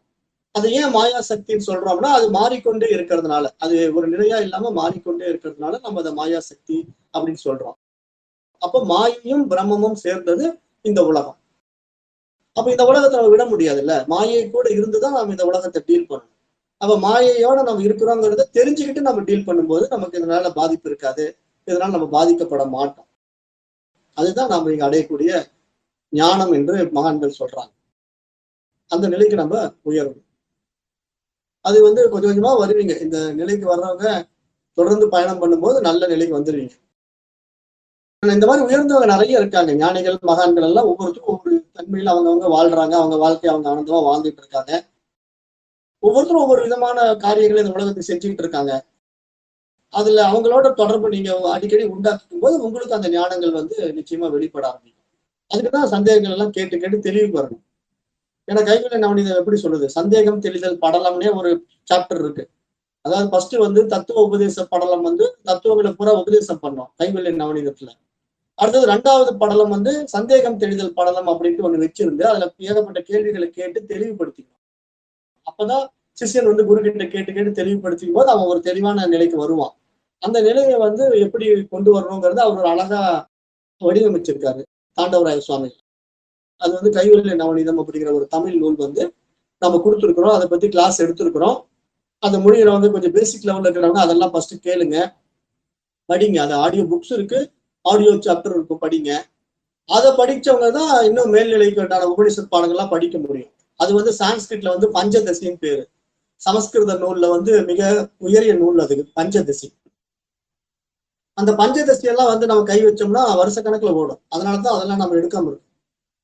அது ஏன் மாயா சக்தின்னு சொல்றோம்னா, அது மாறிக்கொண்டே இருக்கிறதுனால, அது ஒரு நிலையா இல்லாம மாறிக்கொண்டே இருக்கிறதுனால நம்ம அதை மாயா சக்தி அப்படின்னு சொல்றோம். அப்ப மாயையும் பிரம்மமும் சேர்ந்தது இந்த உலகம். அப்ப இந்த உலகத்தை நம்ம விட முடியாதுல்ல, மாயை கூட இருந்துதான் நம்ம இந்த உலகத்தை டீல் பண்ணணும். அப்ப மாயையோட நம்ம இருக்கிறோங்கிறத தெரிஞ்சுக்கிட்டு நம்ம டீல் பண்ணும்போது நமக்கு இதனால பாதிப்பு இருக்காது, இதனால நம்ம பாதிக்கப்பட மாட்டோம். அதுதான் நம்ம இங்க அடையக்கூடிய ஞானம் என்று மகான்கள் சொல்றாங்க. அந்த நிலைக்கு நம்ம உயரணும். அது வந்து கொஞ்சம் கொஞ்சமா வருவீங்க. இந்த நிலைக்கு வர்றவங்க தொடர்ந்து பயணம் பண்ணும்போது நல்ல நிலைக்கு வந்துடுவீங்க. இந்த மாதிரி உயர்ந்தவங்க நிறைய இருக்காங்க. ஞானிகள், மகான்கள் எல்லாம் ஒவ்வொருத்தரும் ஒவ்வொரு தன்மையில அவங்கவுங்க வாழ்றாங்க. அவங்க வாழ்க்கையை அவங்க ஆனந்தமா வாழ்ந்துட்டு இருக்காங்க. ஒவ்வொருத்தரும் ஒவ்வொரு விதமான காரியங்களை இந்த உலகத்தை செஞ்சுக்கிட்டு இருக்காங்க. அதுல அவங்களோட தொடர்பு நீங்க அடிக்கடி உண்டாக்கும் போது உங்களுக்கு அந்த ஞானங்கள் வந்து நிச்சயமா வெளிப்பட ஆரம்பிக்கும். அதுக்குதான் சந்தேகங்கள் எல்லாம் கேட்டு கேட்டு தெளிவுக்கு வரணும். ஏன்னா கைவல்ய நவநீதம் எப்படி சொல்லுது, சந்தேகம் தெளிதல் படலம்னே ஒரு சாப்டர் இருக்கு. அதாவது ஃபர்ஸ்ட் வந்து தத்துவ உபதேச படலம் வந்து தத்துவங்களை பூரா உபதேசம் பண்ணோம் கைவல்ய நவநீதத்துல. அடுத்தது 2வது படலம் வந்து சந்தேகம் தெளிதல் படலம் அப்படின்ட்டு ஒண்ணு வச்சிருந்து அதுல ஏகப்பட்ட கேள்விகளை கேட்டு தெளிவுபடுத்திக்கணும். அப்பதான் சிஷ்யன் வந்து குரு கிட்ட கேட்டு கேட்டு தெளிவுபடுத்திக்கும் போது அவன் ஒரு தெளிவான நிலைக்கு வருவான். அந்த நிலையை வந்து எப்படி கொண்டு வரணுங்கிறத அவர் ஒரு அழகா வடிவமைச்சிருக்காரு தாண்டவராய சுவாமி. அது வந்து கைவல்ய நவநீதம் அப்படிங்கிற ஒரு தமிழ் நூல் வந்து நம்ம கொடுத்துருக்குறோம். அதை பத்தி கிளாஸ் எடுத்திருக்கிறோம். அந்த மொழியில வந்து கொஞ்சம் பேசிக் லெவல்ல இருக்கிறவங்க அதெல்லாம் ஃபர்ஸ்ட் கேளுங்க, படிங்க. அது ஆடியோ புக்ஸ் இருக்கு, ஆடியோ சாப்டர் இருக்கும், படிங்க. அதை படிச்சவங்க தான் இன்னும் மேல்நிலைக்கு உண்டான உபனிஷத் பாடங்கள்லாம் படிக்க முடியும். அது வந்து சான்ஸ்கிரிட்ல வந்து பஞ்சதசின்னு பேரு. சமஸ்கிருத நூல்ல வந்து மிக உயரிய நூல் அது பஞ்சதசி. அந்த பஞ்சதசி எல்லாம் வந்து நம்ம கை வச்சோம்னா வருஷ கணக்குல ஓடும். அதனாலதான் அதெல்லாம் நம்ம எடுக்காம இருக்கோம்.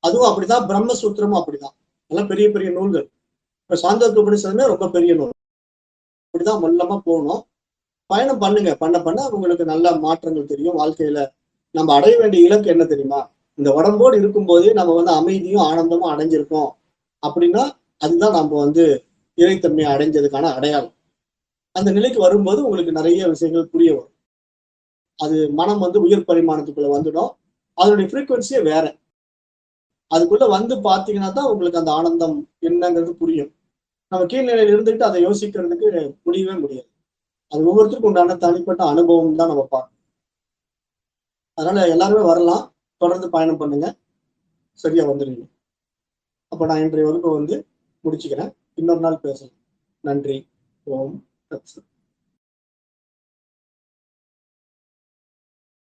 அதுவும் அப்படிதான், பிரம்மசூத்திரமும் அப்படிதான். அதெல்லாம் பெரிய பெரிய நூல்கள். இப்ப சாந்தோக்கிய உபனிஷத்துமே ரொம்ப பெரிய நூல். அப்படிதான் மொல்லமா போகணும். பயணம் பண்ணுங்க. பண்ண பண்ண உங்களுக்கு நல்ல மாற்றங்கள் தெரியும். வாழ்க்கையில நம்ம அடைய வேண்டிய இலக்கு என்ன தெரியுமா? இந்த உடம்போடு இருக்கும்போதே நம்ம வந்து அமைதியும் ஆனந்தமும் அடைஞ்சிருக்கோம் அப்படின்னா அதுதான் நம்ம வந்து இறைத்தன்மையை அடைஞ்சதுக்கான அடையாளம். அந்த நிலைக்கு வரும்போது உங்களுக்கு நிறைய விஷயங்கள் புரிய வரும். அது மனம் வந்து உயர் பரிமாணத்துக்குள்ள வந்துடும். அதனுடைய ஃப்ரீக்குவன்சியே வேற. அதுக்குள்ள வந்து பார்த்தீங்கன்னா தான் உங்களுக்கு அந்த ஆனந்தம் என்னங்கிறது புரியும். நம்ம கீழ்நிலையில இருந்துட்டு அதை யோசிக்கிறதுக்கு முடியவே முடியாது. அது ஒவ்வொருத்தருக்கும் உண்டான தனிப்பட்ட அனுபவம் தான் நம்ம பார்க்கணும். அதனால எல்லாருமே வரலாம், தொடர்ந்து பயணம் பண்ணுங்க, சரியா வந்துடுவீங்க. அப்ப நான் இன்றைய வகுப்பை வந்து முடிச்சுக்கிறேன். இன்னொரு நாள் பேசலாம். நன்றி. ஓம் தத் சத்.